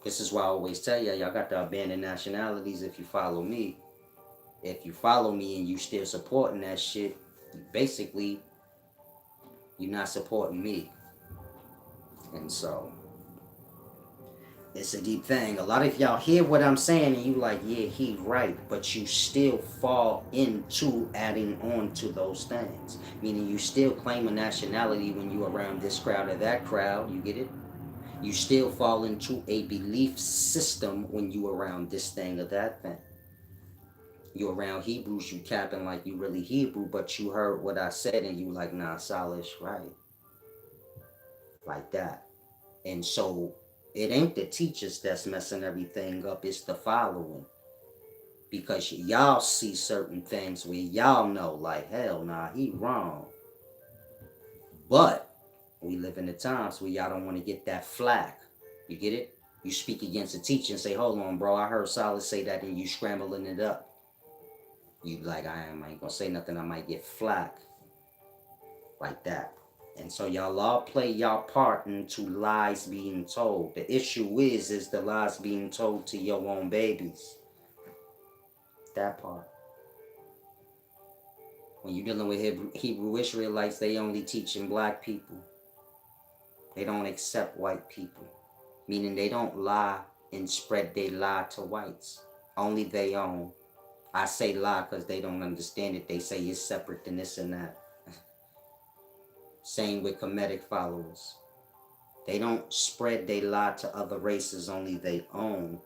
This is why I always tell y'all got to abandon nationalities if you follow me. If you follow me and you still supporting that shit, basically, you're not supporting me. And so, it's a deep thing. A lot of y'all hear what I'm saying and you like, yeah, he right. But you still fall into adding on to those things. Meaning you still claim a nationality when you around this crowd or that crowd. You get it? You still fall into a belief system when you around this thing or that thing. You around Hebrews, you capping like you really Hebrew, but you heard what I said and you like, nah, Solace, right. Like that. And so it ain't the teachers that's messing everything up, it's the following. Because y'all see certain things where y'all know, like, hell nah, he wrong. But we live in the times where y'all don't want to get that flack. You get it? You speak against a teacher and say, hold on, bro, I heard Solace say that, and you scrambling it up. You like, I ain't gonna say nothing, I might get flack. Like that. And so y'all all play y'all part into lies being told. The issue is the lies being told to your own babies. That part. When you're dealing with Hebrew Israelites, they only teaching black people. They don't accept white people. Meaning they don't lie and spread their lie to whites. Only they own. I say lie because they don't understand it. They say it's separate than this and that. Same with Kemetic followers. They don't spread they lie to other races, only they own.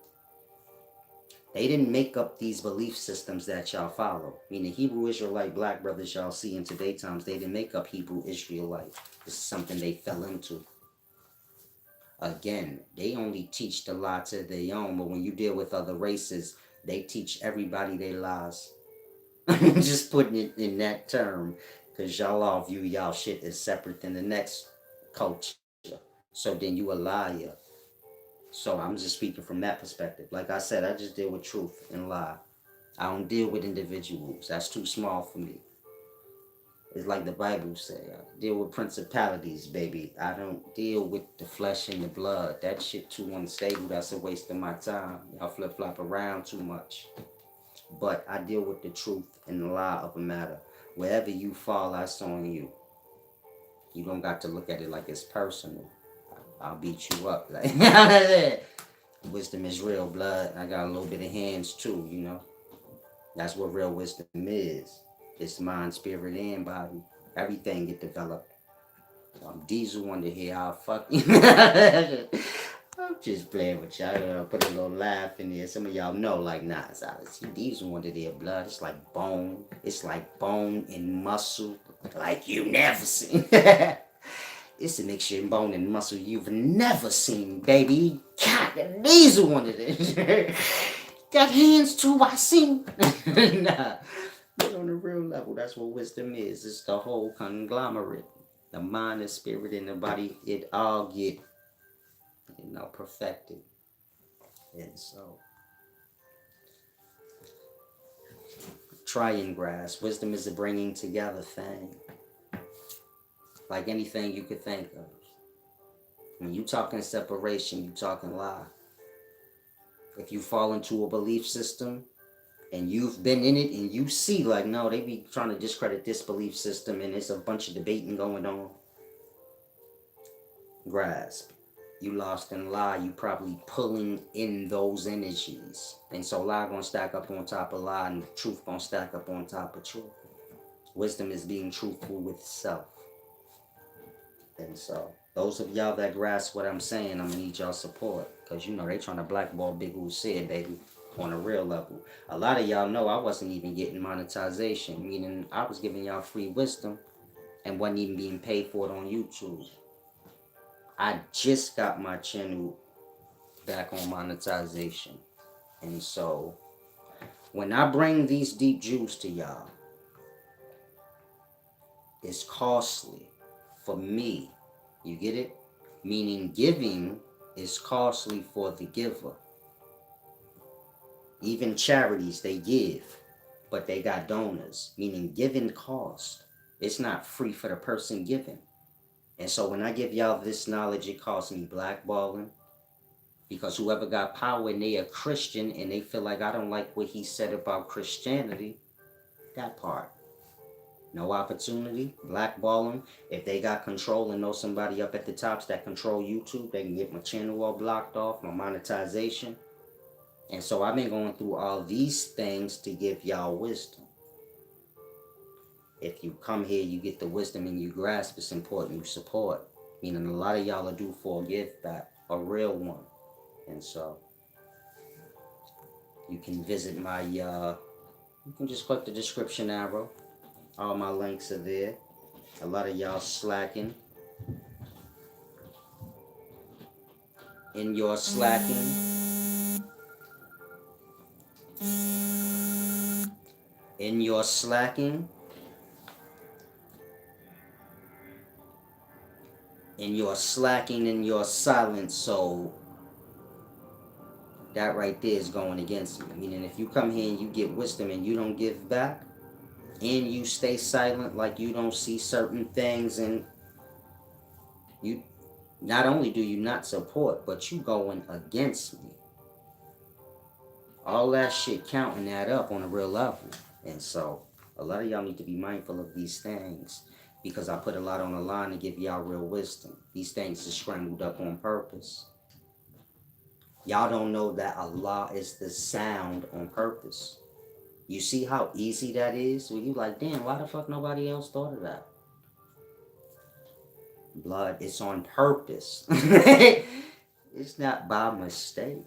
They didn't make up these belief systems that y'all follow. Meaning Hebrew Israelite black brothers y'all see in today's times, they didn't make up Hebrew Israelite. This is something they fell into. Again, they only teach the lie to their own, but when you deal with other races, they teach everybody their lies. Just putting it in that term, because y'all all view y'all shit as separate than the next culture. So then you a liar. So I'm just speaking from that perspective. Like I said, I just deal with truth and lie. I don't deal with individuals. That's too small for me. It's like the Bible say, I deal with principalities, baby. I don't deal with the flesh and the blood. That shit too unstable. That's a waste of my time. Y'all flip-flop around too much. But I deal with the truth and the lie of a matter. Wherever you fall, that's on you. You don't got to look at it like it's personal. I'll beat you up. Like, wisdom is real, blood. I got a little bit of hands too, you know. That's what real wisdom is. It's mind, spirit, and body. Everything get developed. Diesel wanted to hear how fucking. I'm just playing with y'all. Put a little laugh in there. Some of y'all know, like, nah, Solace. Diesel wanted to hear blood. It's like bone. It's like bone and muscle. Like you never seen. It's a mixture of bone and muscle you've never seen, baby. God, the Diesel wanted it. Got hands too, I seen. Nah. But on the real level, that's what wisdom is. It's the whole conglomerate. The mind, the spirit, and the body, it all get, perfected. And so, try and grasp. Wisdom is a bringing together thing. Like anything you could think of. When you talking separation, you talking lie. If you fall into a belief system and you've been in it and you see like, no, they be trying to discredit this belief system and there's a bunch of debating going on. Grasp. You lost in lie, you probably pulling in those energies. And so lie gonna stack up on top of lie and truth gonna stack up on top of truth. Wisdom is being truthful with self. And so, those of y'all that grasp what I'm saying, I'm gonna need y'all support. Because they trying to blackball Big Who said, baby, on a real level. A lot of y'all know I wasn't even getting monetization, meaning I was giving y'all free wisdom. and wasn't even being paid for it on YouTube. I just got my channel back on monetization. And so when I bring these deep jewels to y'all, it's costly for me. You get it? Meaning giving is costly for the giver. Even charities, they give, but they got donors, meaning giving cost. It's not free for the person giving. And so when I give y'all this knowledge, it costs me blackballing. Because whoever got power and they a Christian and they feel like I don't like what he said about Christianity, that part. No opportunity, blackball them. If they got control and know somebody up at the tops that control YouTube, they can get my channel all blocked off, my monetization. And so I've been going through all these things to give y'all wisdom. If you come here, you get the wisdom and you grasp, it's important you support. Meaning a lot of y'all are due for a gift back, a real one. And so you can visit my, you can just click the description arrow. All my links are there. A lot of y'all slacking. In your slacking. In your slacking. In your slacking, in your silence. So that right there is going against me. Meaning if you come here and you get wisdom and you don't give back, and you stay silent like you don't see certain things, and you not only do you not support, but you going against me. All that shit counting that up on a real level. And so a lot of y'all need to be mindful of these things, because I put a lot on the line to give y'all real wisdom. These things are scrambled up on purpose. Y'all don't know that Allah is the sound on purpose. You see how easy that is? Well, you like, damn, why the fuck nobody else thought of that? Blood, it's on purpose. It's not by mistake.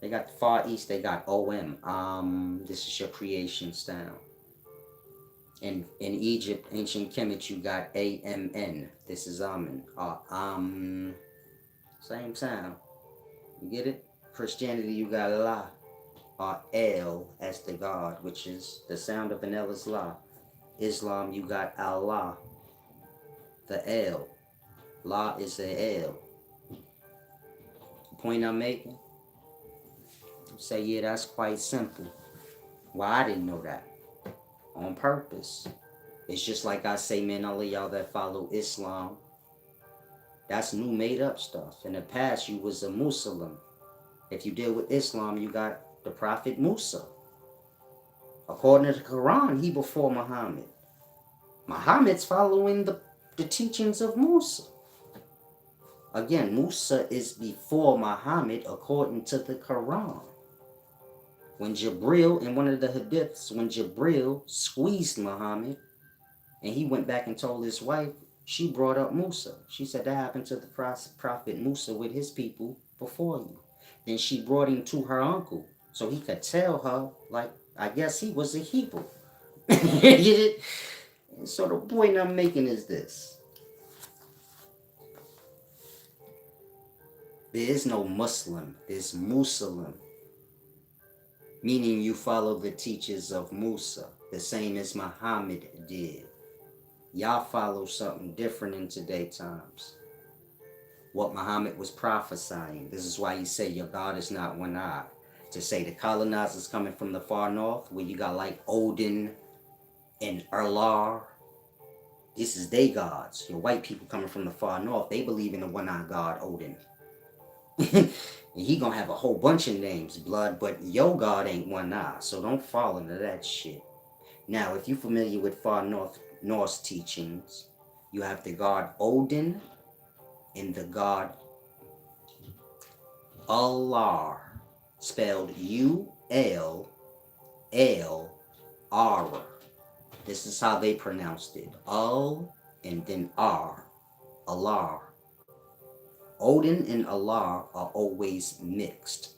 They got the Far East, they got OM. This is your creation style. In Egypt, ancient Kemet, you got AMN. This is Amen. Same sound. You get it? Christianity, you got La. El as the God, which is the sound of an L is La. Islam, you got Allah. The L. La is the L. The point I'm making? Say, yeah, that's quite simple. Well, I didn't know that. On purpose. It's just like I say, man, all of y'all that follow Islam, that's new made up stuff. In the past, you was a Muslim. If you deal with Islam, you got the Prophet Musa. According to the Quran, he before Muhammad. Muhammad's following the teachings of Musa. Again, Musa is before Muhammad according to the Quran. When Jibril, in one of the hadiths, when Jibril squeezed Muhammad and he went back and told his wife, she brought up Musa. She said that happened to the Prophet Musa with his people before you. Then she brought him to her uncle so he could tell her, like, I guess he was a Hebrew. You get it? And so the point I'm making is this. There is no Muslim. There's Muslim. Meaning you follow the teachers of Musa, the same as Muhammad did. Y'all follow something different in today's times. What Muhammad was prophesying. This is why you say your God is not one eye. To say the colonizers coming from the far north, where you got like Odin and Erlar. This is they gods. Your white people coming from the far north, they believe in the one-eyed God, Odin. And he gonna have a whole bunch of names, blood, but your God ain't one eye, so don't fall into that shit. Now, if you're familiar with far Norse teachings, you have the god Odin and the god Alar, spelled U-L-L-R. This is how they pronounced it. Al and then R. Alar. Odin and Allah are always mixed,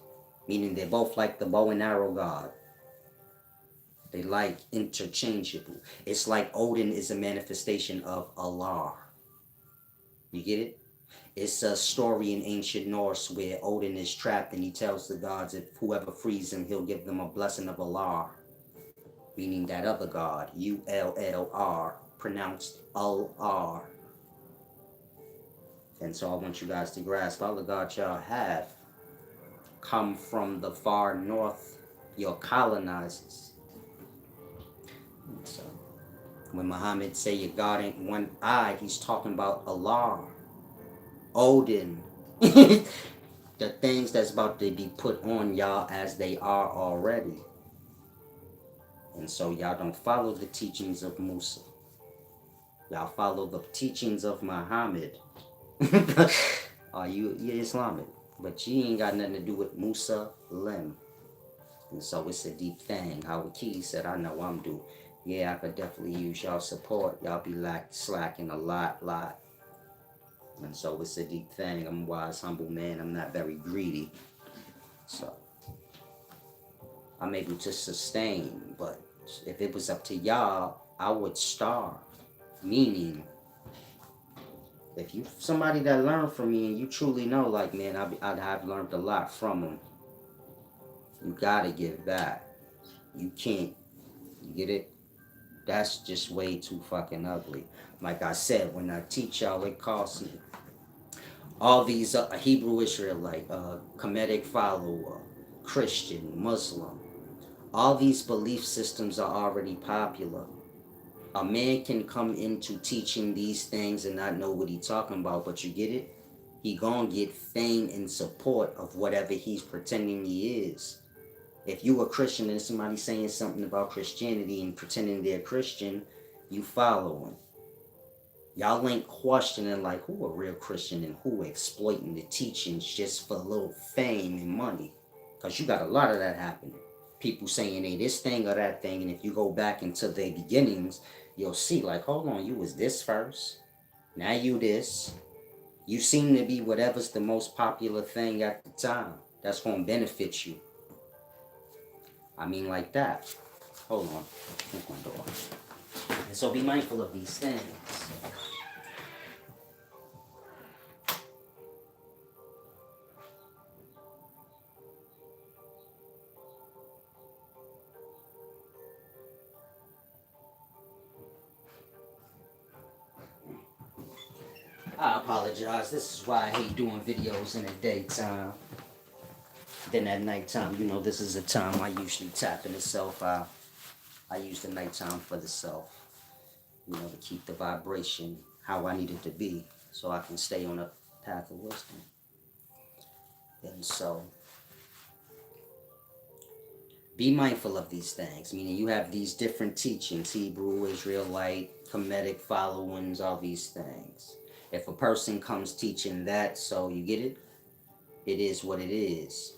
meaning they're both like the bow and arrow god. They like interchangeable. It's like Odin is a manifestation of Allah. You get it? It's a story in ancient Norse where Odin is trapped and he tells the gods if whoever frees him, he'll give them a blessing of Allah, meaning that other god, U-L-L-R, pronounced Al-R. And so I want you guys to grasp all the gods y'all have come from the far north, your colonizers. So when Muhammad say your God ain't one eye, he's talking about Allah, Odin, the things that's about to be put on y'all as they are already. And so y'all don't follow the teachings of Musa. Y'all follow the teachings of Muhammad. You're Islamic, but you ain't got nothing to do with Musa Lim. And so it's a deep thing. Howard Key said, I know I'm due. Yeah, I could definitely use y'all support. Y'all be slacking a lot. And so it's a deep thing. I'm a wise, humble man. I'm not very greedy. So I'm able to sustain. But if it was up to y'all, I would starve. Meaning, if you somebody that learned from me and you truly know, like, man, I've learned a lot from them, you gotta give back. You can't. You get it? That's just way too fucking ugly. Like I said, when I teach y'all, it costs me. All these Hebrew Israelite, Kemetic follower, Christian, Muslim, all these belief systems are already popular. A man can come into teaching these things and not know what he's talking about, but you get it? He gonna get fame and support of whatever he's pretending he is. If you a Christian and somebody saying something about Christianity and pretending they're Christian, you follow them. Y'all ain't questioning like who a real Christian and who exploiting the teachings just for a little fame and money. Because you got a lot of that happening. People saying they this thing or that thing, and if you go back into their beginnings, you'll see like, hold on, you was this first. Now you this. You seem to be whatever's the most popular thing at the time. That's going to benefit you. I mean like that. Hold on. Open my door. And so be mindful of these things. I apologize. This is why I hate doing videos in the daytime. Then at nighttime, you know, this is a time I usually tap into self. I use the nighttime for the self, you know, to keep the vibration how I need it to be so I can stay on a path of wisdom. And so, be mindful of these things, meaning you have these different teachings, Hebrew, Israelite, Kemetic followings, all these things. If a person comes teaching that, so you get it? It is what it is.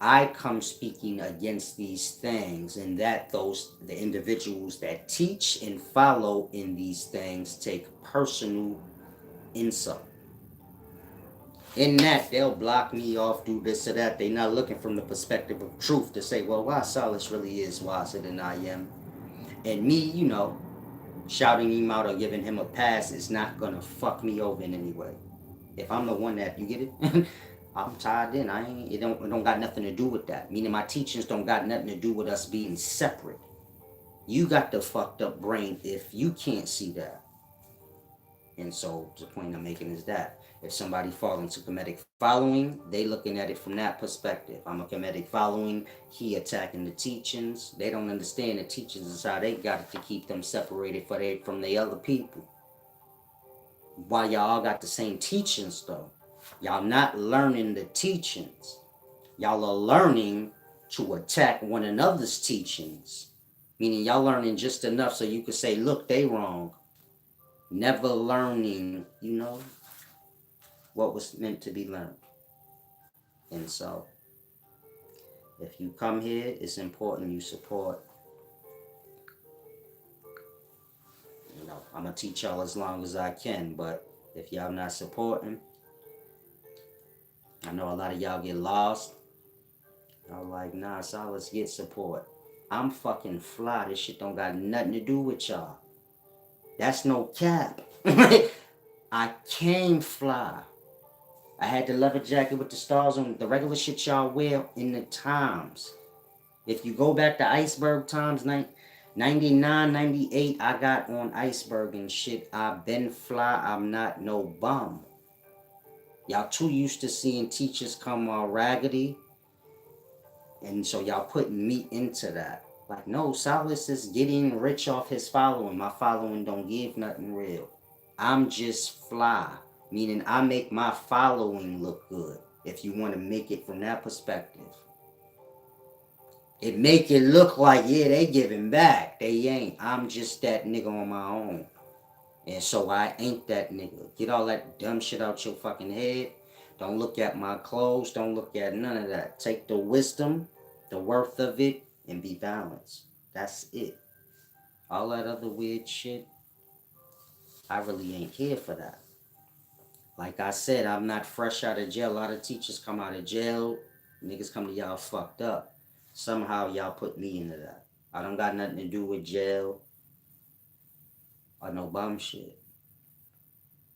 I come speaking against these things, and that the individuals that teach and follow in these things take personal insult. In that, they'll block me off, do this or that. They're not looking from the perspective of truth to say, well, why Solace really is wiser than I am. And me, you know, shouting him out or giving him a pass is not going to fuck me over in any way. If I'm the one that, you get it? I'm tied in. It don't got nothing to do with that. Meaning my teachings don't got nothing to do with us being separate. You got the fucked up brain if you can't see that. And so the point I'm making is that if somebody falls into Kemetic following, they looking at it from that perspective. I'm a Kemetic following, he attacking the teachings. They don't understand the teachings is how they got it to keep them separated from the other people. Why y'all all got the same teachings though? Y'all not learning the teachings. Y'all are learning to attack one another's teachings. Meaning y'all learning just enough so you can say, look, they wrong. Never learning, you know, what was meant to be learned. And so, if you come here, it's important you support. You know, I'm going to teach y'all as long as I can, but if y'all not supporting, I know a lot of y'all get lost. I'm like, nah, so let's get support. I'm fucking fly. This shit don't got nothing to do with y'all. That's no cap. I came fly. I had the leather jacket with the stars on, the regular shit y'all wear in the times. If you go back to iceberg times, 99, 98, I got on iceberg and shit. I been fly. I'm not no bum. Y'all too used to seeing teachers come all raggedy. And so y'all putting me into that. Like, no, Solace is getting rich off his following. My following don't give nothing real. I'm just fly. Meaning I make my following look good. If you want to make it from that perspective. It make it look like, yeah, they giving back. They ain't. I'm just that nigga on my own. And so I ain't that nigga. Get all that dumb shit out your fucking head. Don't look at my clothes. Don't look at none of that. Take the wisdom, the worth of it, and be balanced. That's it. All that other weird shit, I really ain't here for that. Like I said, I'm not fresh out of jail. A lot of teachers come out of jail. Niggas come to y'all fucked up. Somehow y'all put me into that. I don't got nothing to do with jail or no bum shit.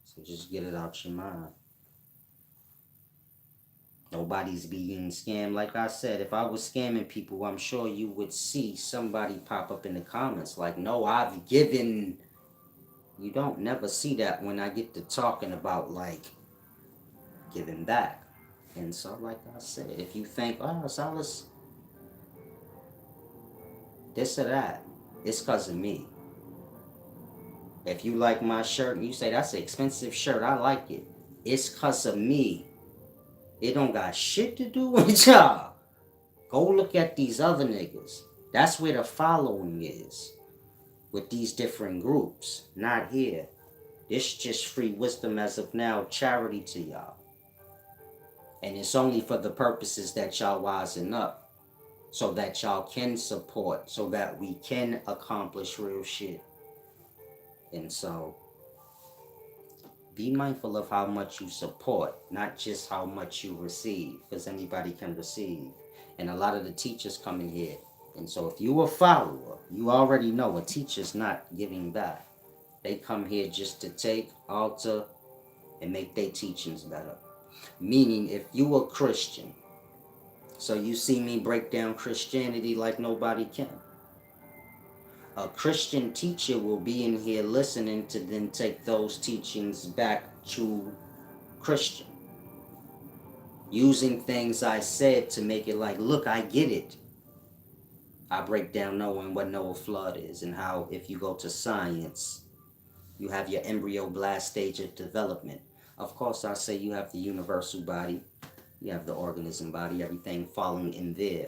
So just get it out your mind. Nobody's being scammed. Like I said, if I was scamming people, I'm sure you would see somebody pop up in the comments like, no, I've given. You don't never see that when I get to talking about like giving back. And so, like I said, if you think, oh, Solace, this or that, it's because of me. If you like my shirt and you say, that's an expensive shirt, I like it, it's because of me. It don't got shit to do with y'all. Go look at these other niggas. That's where the following is. With these different groups. Not here. This just free wisdom as of now, charity to y'all. And it's only for the purposes that y'all wisen up. So that y'all can support. So that we can accomplish real shit. And so, be mindful of how much you support, not just how much you receive, because anybody can receive. And a lot of the teachers come in here. And so if you a follower, you already know a teacher's not giving back. They come here just to take, alter, and make their teachings better. Meaning, if you a Christian, so you see me break down Christianity like nobody can. A Christian teacher will be in here listening to then take those teachings back to Christian. Using things I said to make it like, look, I get it. I break down knowing what Noah flood is and how if you go to science, you have your embryo blast stage of development. Of course, I say you have the universal body, you have the organism body, everything falling in there.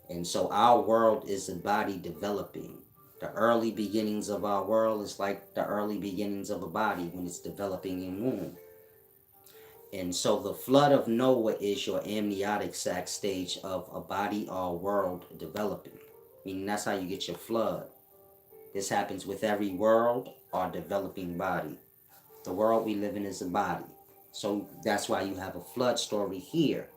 And so our world is a body developing. The early beginnings of our world is like the early beginnings of a body when it's developing in womb. And so the flood of Noah is your amniotic sac stage of a body or world developing. Meaning that's how you get your flood. This happens with every world or developing body. The world we live in is a body. So that's why you have a flood story here.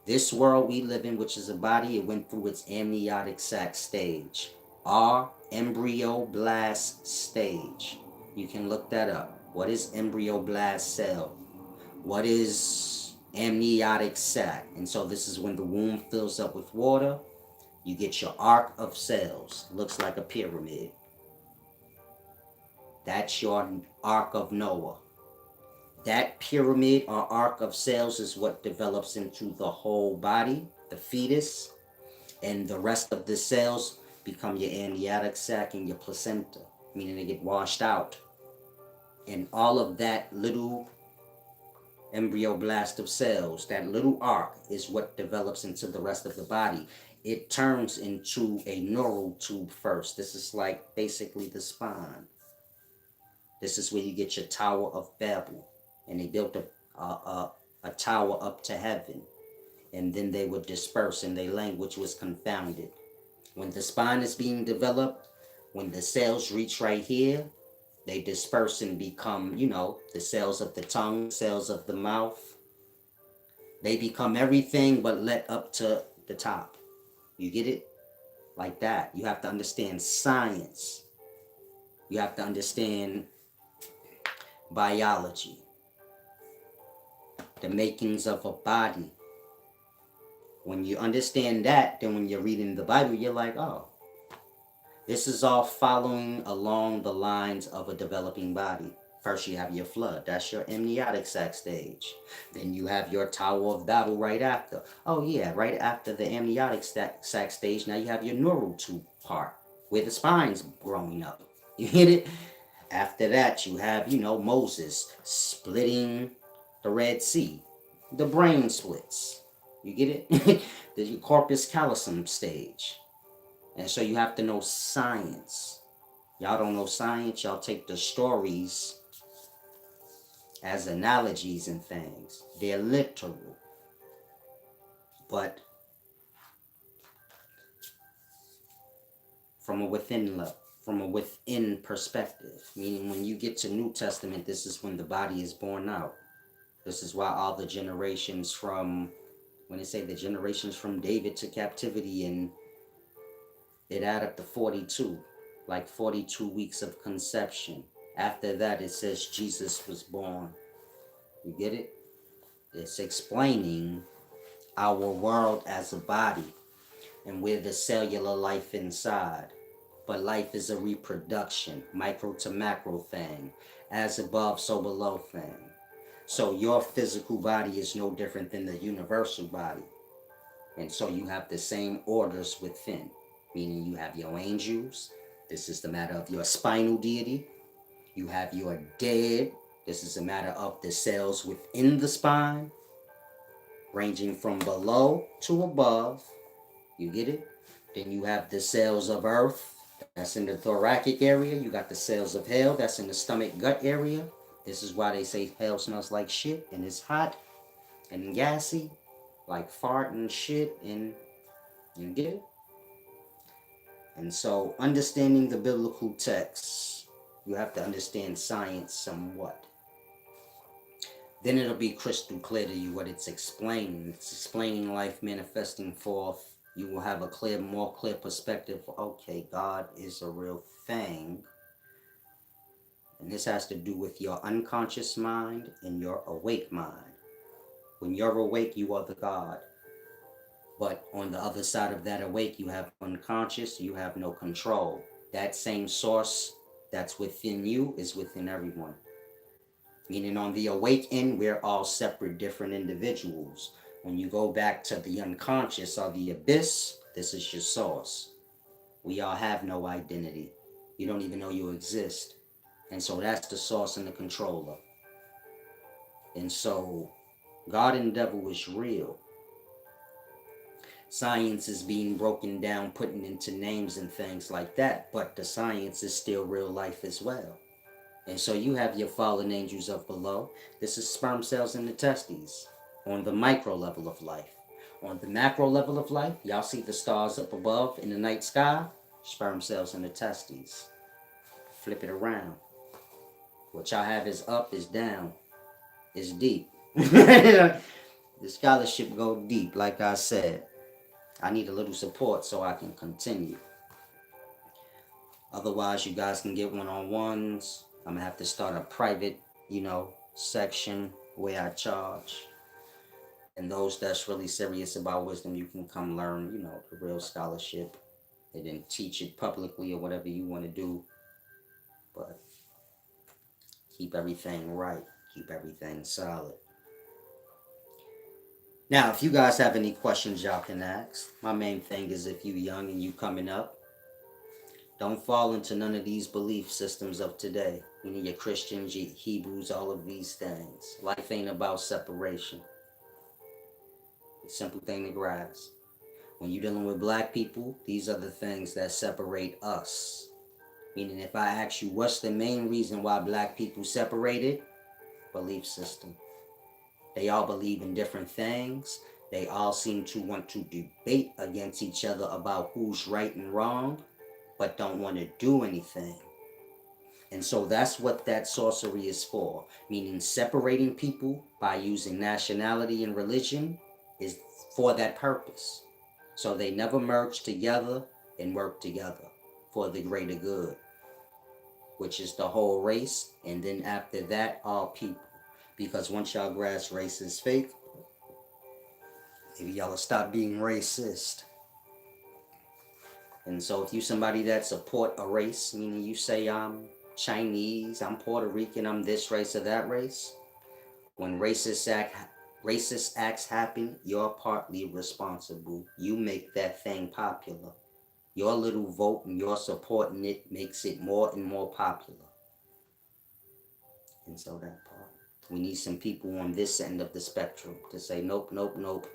This world we live in, which is a body, it went through its amniotic sac stage. Or embryoblast stage. You can look that up. What is embryoblast cell? What is amniotic sac? And so this is when the womb fills up with water. You get your arc of cells. Looks like a pyramid. That's your ark of Noah. That pyramid or arc of cells is what develops into the whole body, the fetus, and the rest of the cells become your amniotic sac and your placenta, meaning they get washed out. And all of that little embryoblast of cells, that little arc, is what develops into the rest of the body. It turns into a neural tube first. This is like basically the spine. This is where you get your Tower of Babel. And they built a tower up to heaven. And then they would disperse and their language was confounded. When the spine is being developed, when the cells reach right here, they disperse and become, the cells of the tongue, cells of the mouth. They become everything but let up to the top. You get it? Like that. You have to understand science. You have to understand biology, the makings of a body. When you understand that, then when you're reading the Bible, you're like, oh, this is all following along the lines of a developing body. First, you have your flood. That's your amniotic sac stage. Then you have your Tower of Babel right after. Oh, yeah, right after the amniotic sac stage, now you have your neural tube part where the spine's growing up. You get it? After that, you have, Moses splitting the Red Sea. The brain splits. You get it? The corpus callosum stage. And so you have to know science. Y'all don't know science, y'all take the stories as analogies and things. They're literal. But from a within perspective. Meaning when you get to New Testament, this is when the body is born out. This is why all the generations from, when they say the generations from David to captivity, and it add up to 42, like 42 weeks of conception. After that, it says Jesus was born. You get it? It's explaining our world as a body, and we're the cellular life inside. But life is a reproduction, micro to macro thing, as above, so below thing. So your physical body is no different than the universal body. And so you have the same orders within, meaning you have your angels. This is the matter of your spinal deity. You have your dead. This is a matter of the cells within the spine, ranging from below to above. You get it? Then you have the cells of earth. That's in the thoracic area. You got the cells of hell. That's in the stomach gut area. This is why they say hell smells like shit and it's hot and gassy, like fart and shit, and you get it? And so understanding the biblical texts, you have to understand science somewhat. Then it'll be crystal clear to you what it's explaining. It's explaining life manifesting forth. You will have a more clear perspective. Okay, God is a real thing. And this has to do with your unconscious mind and your awake mind. When you're awake, you are the God. But on the other side of that awake, you have unconscious, you have no control. That same source that's within you is within everyone. Meaning on the awake end, we're all separate, different individuals. When you go back to the unconscious or the abyss, this is your source. We all have no identity. You don't even know you exist. And so that's the source and the controller. And so God and devil is real. Science is being broken down, putting into names and things like that, but the science is still real life as well. And so you have your fallen angels up below. This is sperm cells in the testes on the micro level of life. On the macro level of life, y'all see the stars up above in the night sky? Sperm cells in the testes. Flip it around. What y'all have is up, is down, is deep. The scholarship go deep, like I said. I need a little support so I can continue. Otherwise, you guys can get one-on-ones. I'm going to have to start a private, section where I charge. And those that's really serious about wisdom, you can come learn, the real scholarship. And then teach it publicly or whatever you want to do. But keep everything right. Keep everything solid. Now, if you guys have any questions, y'all can ask. My main thing is if you young and you coming up, don't fall into none of these belief systems of today. Your Christians, your Hebrews, all of these things. Life ain't about separation. It's a simple thing to grasp. When you're dealing with black people, these are the things that separate us. Meaning if I ask you what's the main reason why black people separated? Belief system. They all believe in different things. They all seem to want to debate against each other about who's right and wrong, but don't want to do anything. And so that's what that sorcery is for. Meaning separating people by using nationality and religion is for that purpose. So they never merge together and work together for the greater good, which is the whole race, and then after that, all people. Because once y'all grasp race is fake, maybe y'all will stop being racist. And so if you somebody that support a race, meaning you say I'm Chinese, I'm Puerto Rican, I'm this race or that race, when racist acts happen, you're partly responsible. You make that thing popular. Your little vote and your supporting it makes it more and more popular. And so that part. We need some people on this end of the spectrum to say, nope, nope, nope.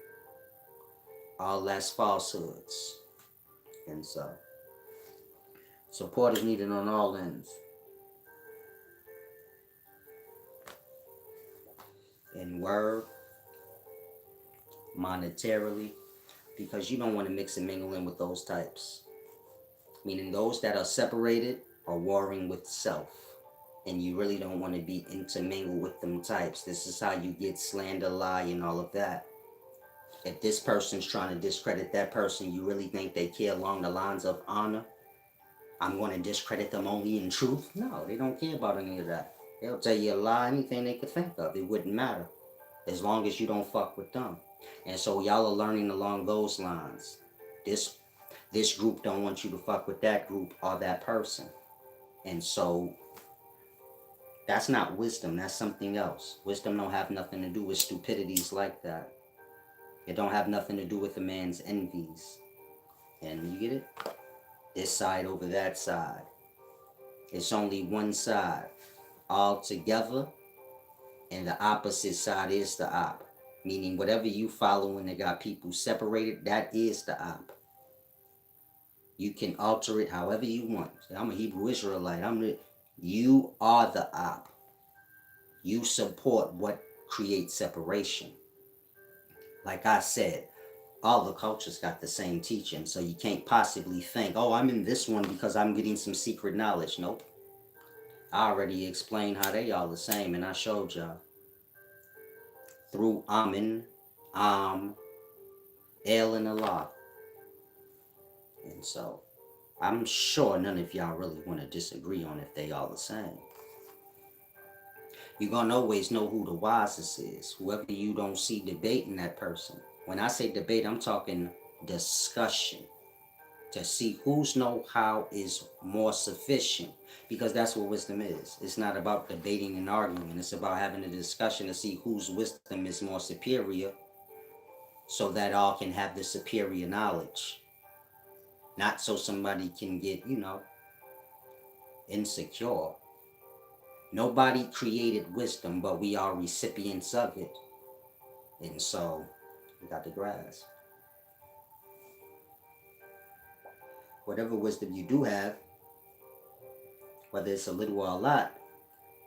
All that's falsehoods. And so support is needed on all ends. In word, monetarily, because you don't want to mix and mingle in with those types. Meaning those that are separated are warring with self. And you really don't want to be intermingled with them types. This is how you get slander, lie, and all of that. If this person's trying to discredit that person, you really think they care along the lines of honor? I'm going to discredit them only in truth? No, they don't care about any of that. They'll tell you a lie, anything they could think of. It wouldn't matter. As long as you don't fuck with them. And so y'all are learning along those lines. This group don't want you to fuck with that group or that person. And so that's not wisdom. That's something else. Wisdom don't have nothing to do with stupidities like that. It don't have nothing to do with a man's envies. And you get it? This side over that side. It's only one side. All together. And the opposite side is the op. Meaning whatever you follow and they got people separated, that is the op. You can alter it however you want. I'm a Hebrew Israelite. You are the op. You support what creates separation. Like I said, all the cultures got the same teaching, so you can't possibly think, oh, I'm in this one because I'm getting some secret knowledge. Nope. I already explained how they all the same, and I showed y'all. Through Amen, El, and Allah. And so, I'm sure none of y'all really want to disagree on if they all the same. You're going to always know who the wisest is. Whoever you don't see debating that person. When I say debate, I'm talking discussion. To see whose know-how is more sufficient. Because that's what wisdom is. It's not about debating and arguing. It's about having a discussion to see whose wisdom is more superior. So that all can have the superior knowledge. Not so somebody can get, insecure. Nobody created wisdom, but we are recipients of it. And so, we got to grasp. Whatever wisdom you do have, whether it's a little or a lot,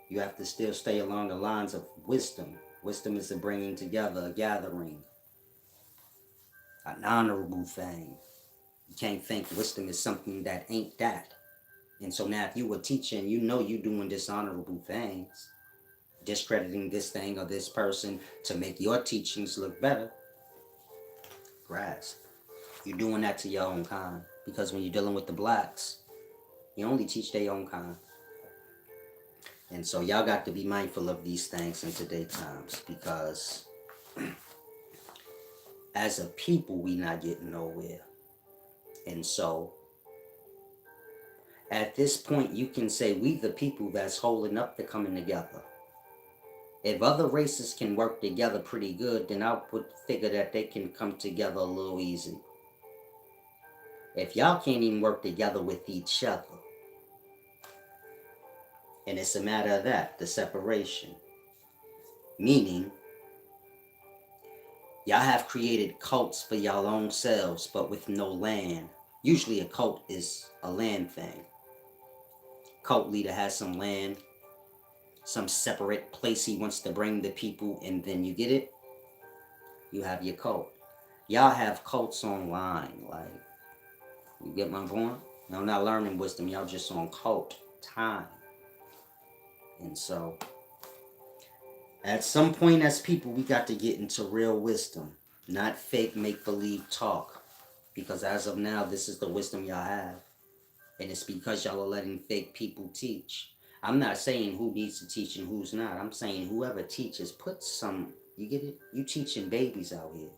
you have to still stay along the lines of wisdom. Wisdom is a bringing together, a gathering, an honorable thing. You can't think wisdom is something that ain't that. And so now if you were teaching, you know you're doing dishonorable things, discrediting this thing or this person to make your teachings look better. Grasp. You're doing that to your own kind. Because when you're dealing with the blacks, you only teach their own kind. And so y'all got to be mindful of these things in today's times. Because as a people, we not getting nowhere. And so at this point, you can say we the people that's holding up the coming together. If other races can work together pretty good, then I would figure that they can come together a little easy. If y'all can't even work together with each other, and it's a matter of that, the separation. Meaning, y'all have created cults for y'all own selves, but with no land. Usually a cult is a land thing. Cult leader has some land, some separate place he wants to bring the people, and then you get it? You have your cult. Y'all have cults online, like, you get my point? Y'all not learning wisdom, y'all just on cult time. And so, at some point as people, we got to get into real wisdom, not fake make-believe talk. Because as of now, this is the wisdom y'all have. And it's because y'all are letting fake people teach. I'm not saying who needs to teach and who's not. I'm saying whoever teaches, put some, you get it? You teaching babies out here.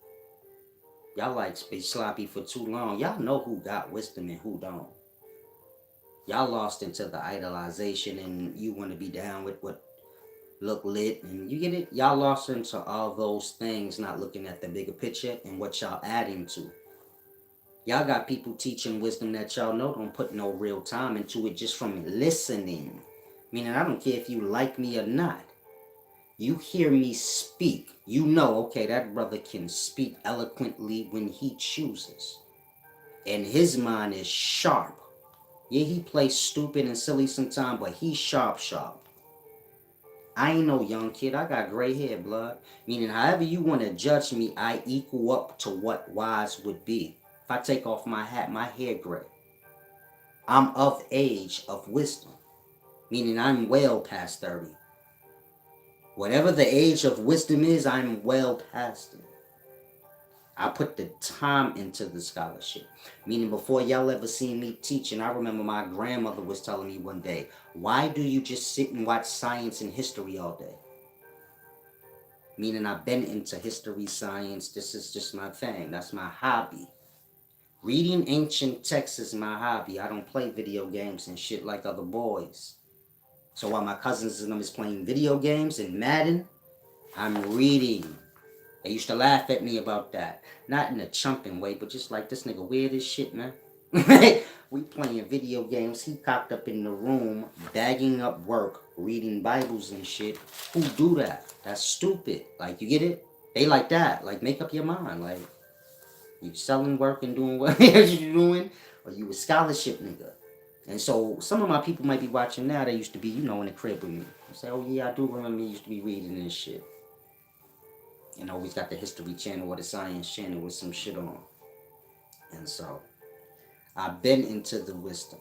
Y'all like be sloppy for too long. Y'all know who got wisdom and who don't. Y'all lost into the idolization and you want to be down with what look lit and you get it? Y'all lost into all those things, not looking at the bigger picture and what y'all adding to. Y'all got people teaching wisdom that y'all know don't put no real time into it just from listening. Meaning, I don't care if you like me or not. You hear me speak. You know, okay, that brother can speak eloquently when he chooses. And his mind is sharp. Yeah, he plays stupid and silly sometimes, but he's sharp, sharp. I ain't no young kid. I got gray hair, blood. Meaning, however you want to judge me, I equal up to what wise would be. If I take off my hat, my hair gray. I'm of age of wisdom, meaning I'm well past 30. Whatever the age of wisdom is, I'm well past it. I put the time into the scholarship. Meaning before y'all ever seen me teaching, I remember my grandmother was telling me one day, why do you just sit and watch science and history all day? Meaning I've been into history, science. This is just my thing. That's my hobby. Reading ancient texts is my hobby. I don't play video games and shit like other boys. So while my cousins and them is playing video games and Madden, I'm reading. They used to laugh at me about that. Not in a chumping way, but just like, this nigga weird as shit, man. We playing video games. He cocked up in the room, bagging up work, reading Bibles and shit. Who do that? That's stupid. Like, you get it? They like that. Like, make up your mind. Like, you selling work and doing what you're doing, or you a scholarship nigga. And so some of my people might be watching now. They used to be, in the crib with me. I say, oh yeah, I do remember me used to be reading this shit. And always got the History Channel or the Science Channel with some shit on. And so I've been into the wisdom.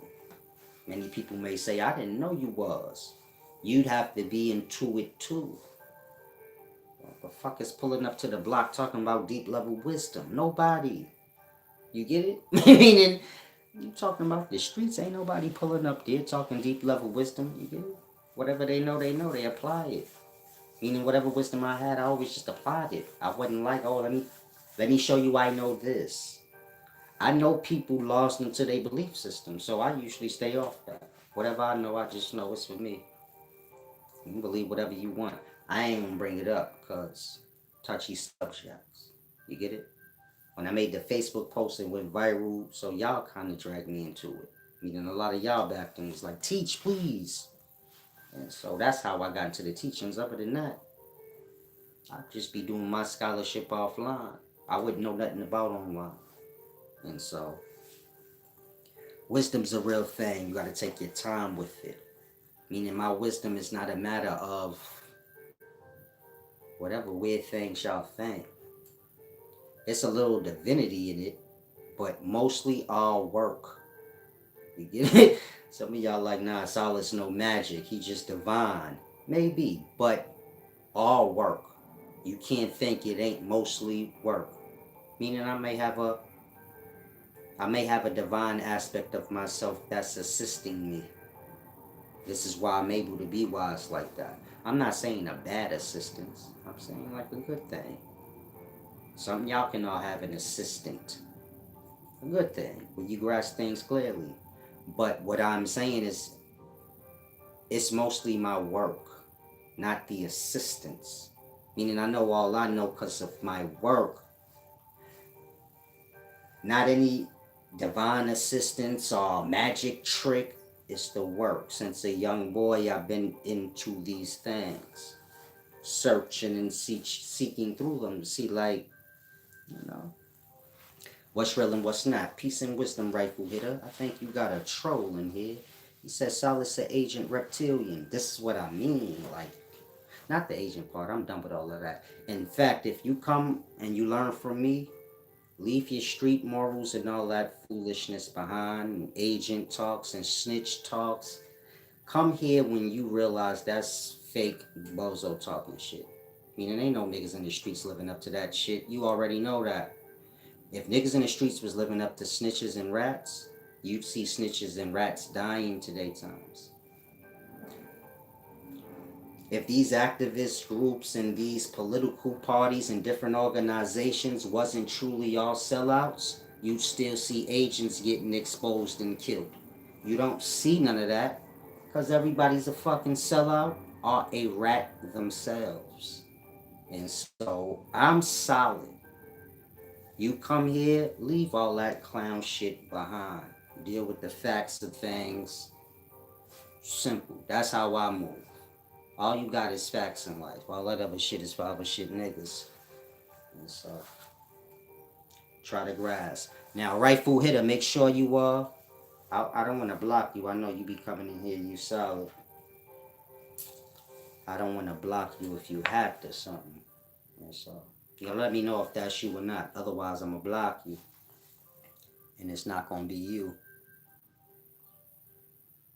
Many people may say, I didn't know you was. You'd have to be into it too. What the fuck is pulling up to the block talking about deep level wisdom? Nobody. You get it? Meaning, you talking about the streets, ain't nobody pulling up there talking deep level wisdom. You get it? Whatever they know, they apply it. Meaning whatever wisdom I had, I always just applied it. I wasn't like, oh, let me show you I know this. I know people lost into their belief system, so I usually stay off that. Whatever I know, I just know it's for me. You can believe whatever you want. I ain't gonna bring it up because touchy subjects. You get it? When I made the Facebook post, it went viral, so y'all kind of dragged me into it. Meaning a lot of y'all back then was like, teach, please. And so that's how I got into the teachings. Other than that, I'd just be doing my scholarship offline. I wouldn't know nothing about online. And so, wisdom's a real thing. You got to take your time with it. Meaning my wisdom is not a matter of whatever weird things y'all think. It's a little divinity in it, but mostly all work. You get it? Some of y'all like, nah, Solace no magic. He just divine. Maybe, but all work. You can't think it ain't mostly work. Meaning I may have a divine aspect of myself that's assisting me. This is why I'm able to be wise like that. I'm not saying a bad assistance. I'm saying like a good thing. Some y'all can all have an assistant. A good thing. When you grasp things clearly. But what I'm saying is, it's mostly my work, not the assistance. Meaning I know all I know because of my work. Not any divine assistance or magic trick. It's the work. Since a young boy, I've been into these things. Searching and seeking through them to see, like, what's real and what's not. Peace and wisdom, rifle hitter. I think you got a troll in here. He says, Solace, the agent reptilian. This is what I mean. Like, not the agent part. I'm done with all of that. In fact, if you come and you learn from me, leave your street morals and all that foolishness behind, agent talks and snitch talks. Come here when you realize that's fake bozo talking shit. Meaning ain't no niggas in the streets living up to that shit. You already know that. If niggas in the streets was living up to snitches and rats, you'd see snitches and rats dying today times. If these activist groups and these political parties and different organizations wasn't truly all sellouts, you'd still see agents getting exposed and killed. You don't see none of that because everybody's a fucking sellout or a rat themselves. And so I'm solid. You come here, leave all that clown shit behind. Deal with the facts of things. Simple. That's how I move. All you got is facts in life. All that other shit is for other shit niggas. And so, try to grasp. Now, rightful hitter, make sure you I don't want to block you. I know you be coming in here, you solid. I don't want to block you if you hacked or something. And so, you let me know if that's you or not. Otherwise, I'm going to block you. And it's not going to be you.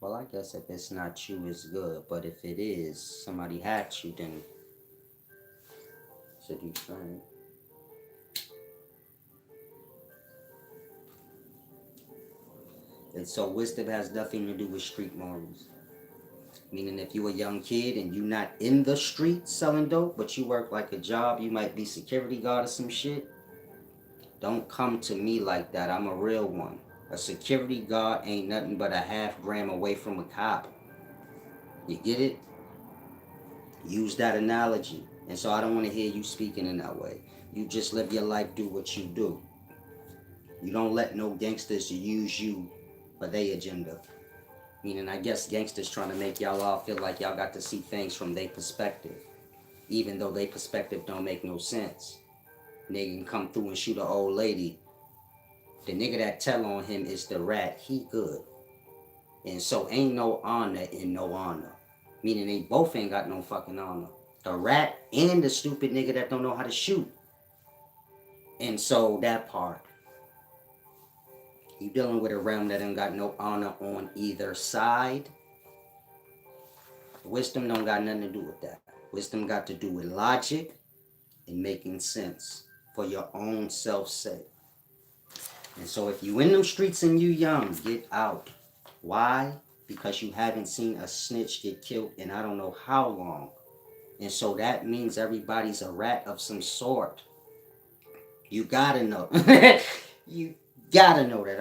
Well, I guess if it's not you, it's good. But if it is, somebody hacked you, then it's a deep thing. And so wisdom has nothing to do with street morals. Meaning if you a young kid and you not in the street selling dope, but you work like a job, you might be security guard or some shit. Don't come to me like that. I'm a real one. A security guard ain't nothing but a half gram away from a cop. You get it? Use that analogy. And so I don't want to hear you speaking in that way. You just live your life, do what you do. You don't let no gangsters use you for their agenda. Meaning, I guess gangsters trying to make y'all all feel like y'all got to see things from their perspective. Even though their perspective don't make no sense. Nigga can come through and shoot an old lady. The nigga that tell on him is the rat. He good. And so ain't no honor in no honor. Meaning they both ain't got no fucking honor. The rat and the stupid nigga that don't know how to shoot. And so that part. You dealing with a realm that ain't got no honor on either side. Wisdom don't got nothing to do with that. Wisdom got to do with logic and making sense for your own self's sake. And so if you in them streets and you young, get out. Why? Because you haven't seen a snitch get killed in I don't know how long. And so that means everybody's a rat of some sort. You gotta know. You gotta know that.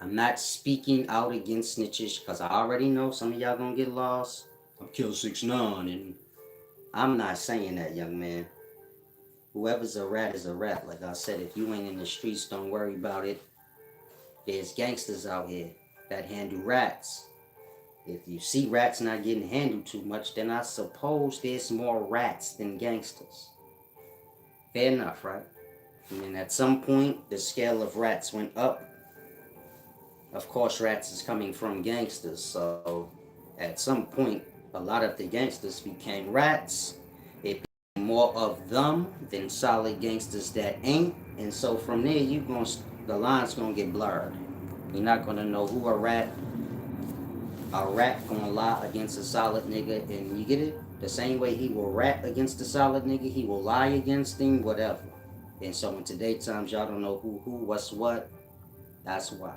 I'm not speaking out against snitches because I already know some of y'all gonna get lost. I'm killed 6'9" and I'm not saying that, young man. Whoever's a rat is a rat. Like I said, if you ain't in the streets, don't worry about it. There's gangsters out here that handle rats. If you see rats not getting handled too much, then I suppose there's more rats than gangsters. Fair enough, right? And at some point, the scale of rats went up. Of course, rats is coming from gangsters. So at some point, a lot of the gangsters became rats. It became more of them than solid gangsters that ain't. And so from there, the line's gonna get blurred. You're not gonna know who a rat gonna lie against a solid nigga, and you get it? The same way he will rat against a solid nigga, he will lie against him, whatever. And so in today's times, y'all don't know who, what's what. That's why.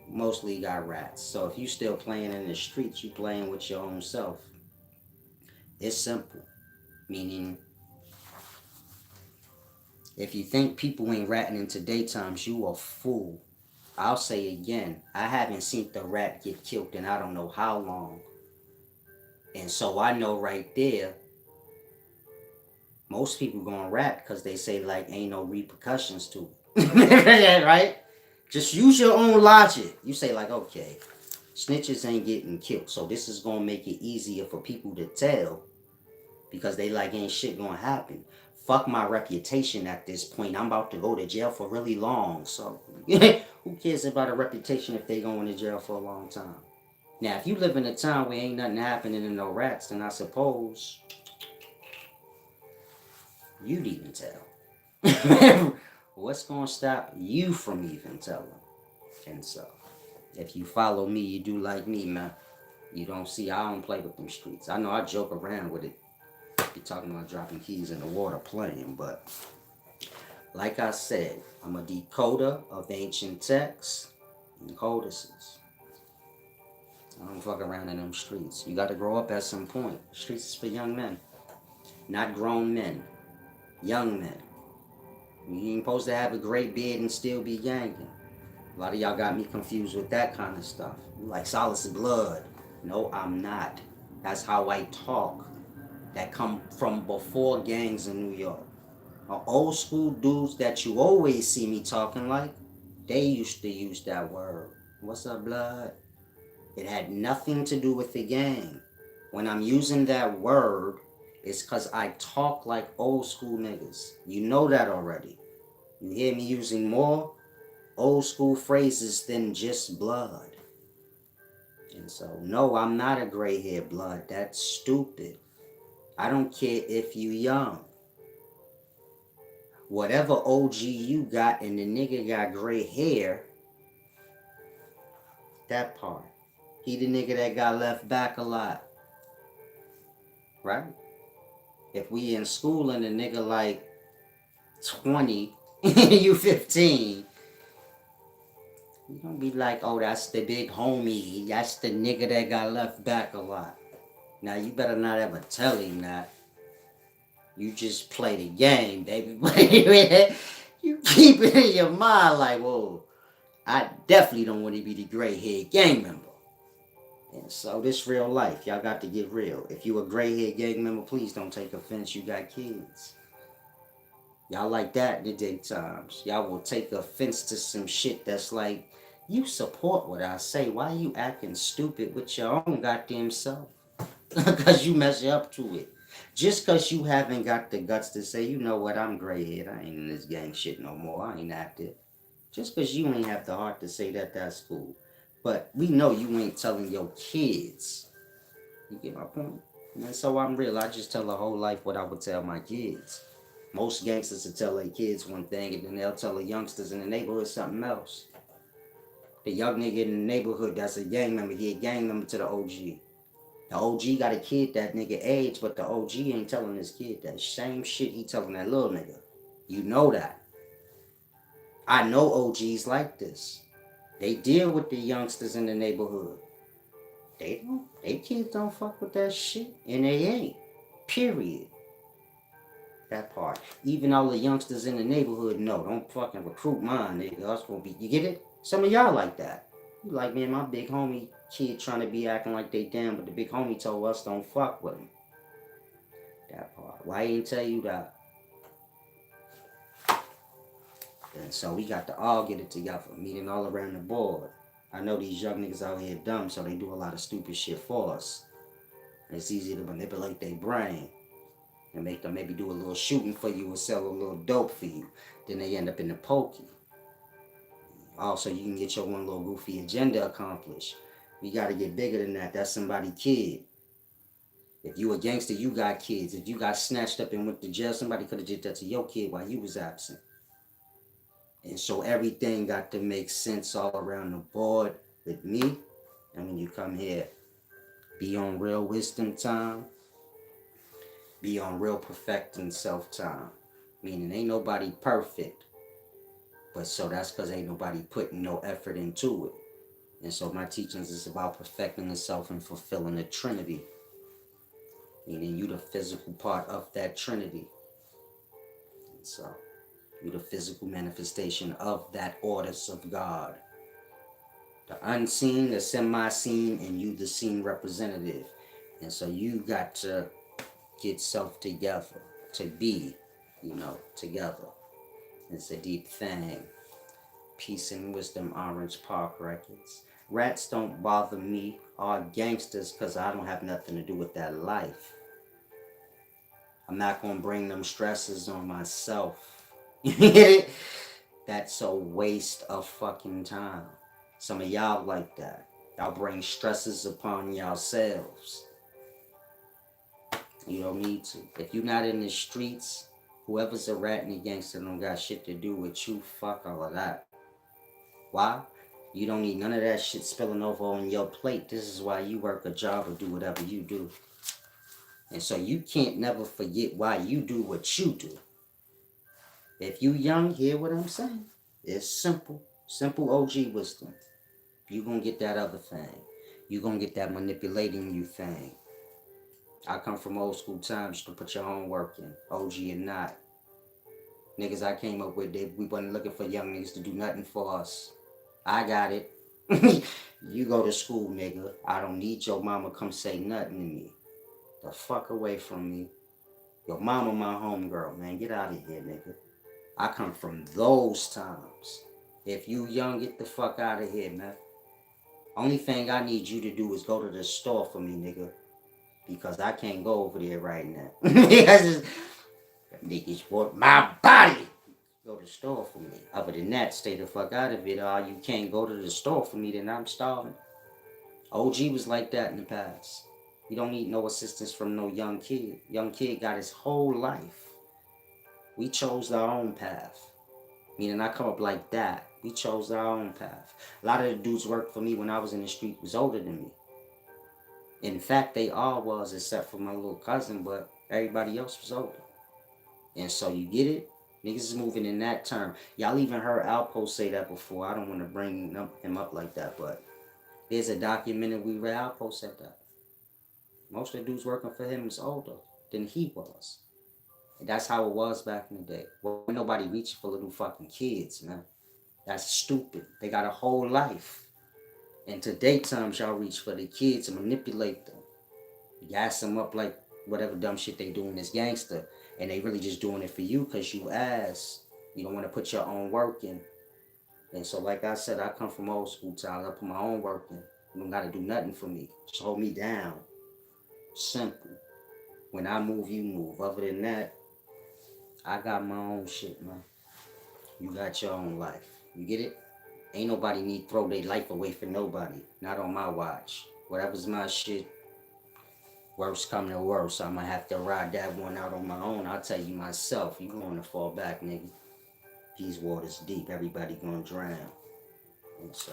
Mostly you got rats. So if you still playing in the streets, you playing with your own self. It's simple. Meaning, if you think people ain't ratting in today's times, you a fool. I'll say again, I haven't seen the rat get killed in I don't know how long. And so I know right there, most people gonna rat because they say like ain't no repercussions to it. Right? Just use your own logic. You say like, okay, snitches ain't getting killed. So this is gonna make it easier for people to tell because they like ain't shit gonna happen. Fuck my reputation at this point. I'm about to go to jail for really long. So who cares about a reputation if they going to jail for a long time? Now, if you live in a town where ain't nothing happening and no rats, then I suppose you'd even tell. What's going to stop you from even telling? And so, if you follow me, you do like me, man. You don't see, I don't play with them streets. I know I joke around with it. Be talking about dropping keys in the water playing, but like I said, I'm a decoder of ancient texts and codices. I don't fuck around in them streets. You got to grow up at some point. Streets is for young men, not grown men. Young men. You ain't supposed to have a great beard and still be yanking. A lot of y'all got me confused with that kind of stuff. You like Solace blood. No, I'm not. That's how I talk. That come from before gangs in New York. Old school dudes that you always see me talking like, they used to use that word. What's up, blood? It had nothing to do with the gang. When I'm using that word, it's because I talk like old school niggas. You know that already. You hear me using more old school phrases than just blood. And so, no, I'm not a gray hair blood. That's stupid. I don't care if you young. Whatever OG you got and the nigga got gray hair, that part. He the nigga that got left back a lot. Right? If we in school and a nigga like 20, you 15, you gonna be like, oh, that's the big homie. That's the nigga that got left back a lot. Now, you better not ever tell him that. You just play the game, baby. You keep it in your mind like, whoa, I definitely don't want to be the gray haired gang member. And so this real life, y'all got to get real. If you a gray haired gang member, please don't take offense. You got kids. Y'all like that in the daytimes. Y'all will take offense to some shit that's like, you support what I say. Why you acting stupid with your own goddamn self? Because you mess up to it. Just because you haven't got the guts to say, you know what, I'm gray head. I ain't in this gang shit no more. I ain't active. Just because you ain't have the heart to say that, that's cool. But we know you ain't telling your kids. You get my point? And so I'm real. I just tell the whole life what I would tell my kids. Most gangsters will tell their kids one thing, and then they'll tell the youngsters in the neighborhood something else. The young nigga in the neighborhood that's a gang member, he a gang member to the OG. The OG got a kid that nigga age, but the OG ain't telling his kid that same shit he telling that little nigga. You know that. I know OGs like this. They deal with the youngsters in the neighborhood. They kids don't fuck with that shit, and they ain't. Period. That part. Even all the youngsters in the neighborhood know, don't fucking recruit mine, nigga. Us gonna be, you get it? Some of y'all like that. You like, man, my big homie kid trying to be acting like they damn, but the big homie told us don't fuck with him. That part. Why he ain't tell you that? And so we got to all get it together, meeting all around the board. I know these young niggas out here dumb, so they do a lot of stupid shit for us. And it's easy to manipulate their brain and make them maybe do a little shooting for you or sell a little dope for you. Then they end up in the pokey. Also, you can get your one little goofy agenda accomplished. You got to get bigger than that. That's somebody's kid. If you a gangster, you got kids. If you got snatched up and went to jail, somebody could have did that to your kid while you was absent. And so everything got to make sense all around the board with me. And when you come here, be on real wisdom time. Be on real perfecting self time. Meaning ain't nobody perfect. But so that's because ain't nobody putting no effort into it. And so my teachings is about perfecting the self and fulfilling the Trinity. Meaning you the physical part of that Trinity. And so you the physical manifestation of that orders of God. The unseen, the semi-seen, and you the seen representative. And so you got to get self together to be, together. It's a deep thing. Peace and Wisdom, Orange Park Records. Rats don't bother me, or gangsters, because I don't have nothing to do with that life. I'm not going to bring them stresses on myself. You get it? That's a waste of fucking time. Some of y'all like that. Y'all bring stresses upon yourselves. You don't need to. If you're not in the streets, whoever's a rat and a gangster don't got shit to do with you. Fuck all of that. Why? You don't need none of that shit spilling over on your plate. This is why you work a job or do whatever you do. And so you can't never forget why you do what you do. If you young, hear what I'm saying. It's simple. Simple OG wisdom. You gonna get that other thing. You gonna get that manipulating you thing. I come from old school times. You can put your own work in. OG or not. Niggas I came up with, we wasn't looking for young niggas to do nothing for us. I got it. You go to school, nigga. I don't need your mama come say nothing to me. The fuck away from me. Your mama my homegirl, man. Get out of here, nigga. I come from those times. If you young, get the fuck out of here, man. Only thing I need you to do is go to the store for me, nigga. Because I can't go over there right now. Because niggas want my body. Go to the store for me. Other than that, stay the fuck out of it. Or you can't go to the store for me, then I'm starving. OG was like that in the past. You don't need no assistance from no young kid. Young kid got his whole life. We chose our own path. Meaning I come up like that. We chose our own path. A lot of the dudes worked for me when I was in the street was older than me. In fact, they all was except for my little cousin, but everybody else was older. And so you get it? Niggas is moving in that term. Y'all even heard Alpo say that before. I don't want to bring him up like that, but there's a documentary we read. Alpo said that. Most of the dudes working for him is older than he was. And that's how it was back in the day. Well, nobody reaching for little fucking kids, man. That's stupid. They got a whole life. And today times y'all reach for the kids and manipulate them. Gas them up like whatever dumb shit they doing is gangster. And they really just doing it for you because you ass. You don't want to put your own work in. And so like I said, I come from old school times. I put my own work in. You don't got to do nothing for me. Just hold me down. Simple. When I move, you move. Other than that, I got my own shit, man. You got your own life. You get it? Ain't nobody need to throw their life away for nobody. Not on my watch. Whatever's my shit, worst come to worst, I'ma have to ride that one out on my own. I'll tell you myself, you going to fall back, nigga. These waters deep. Everybody gonna drown. And so,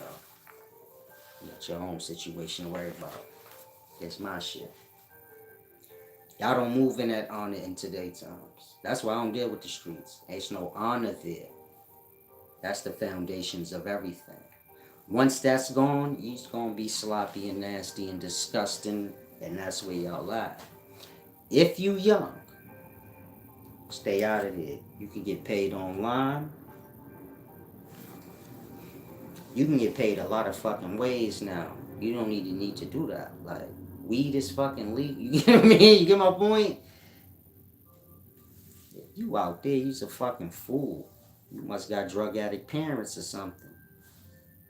you got your own situation to worry about. It's my shit. Y'all don't move in that honor in today's times. That's why I don't deal with the streets. There's no honor there. That's the foundations of everything. Once that's gone, you's gonna be sloppy and nasty and disgusting, and that's where y'all at. If you young, stay out of it. You can get paid online. You can get paid a lot of fucking ways now. You don't even need to do that. Like, weed is fucking legal. You get what I mean? You get my point? You out there, you's a fucking fool. You must got drug addict parents or something.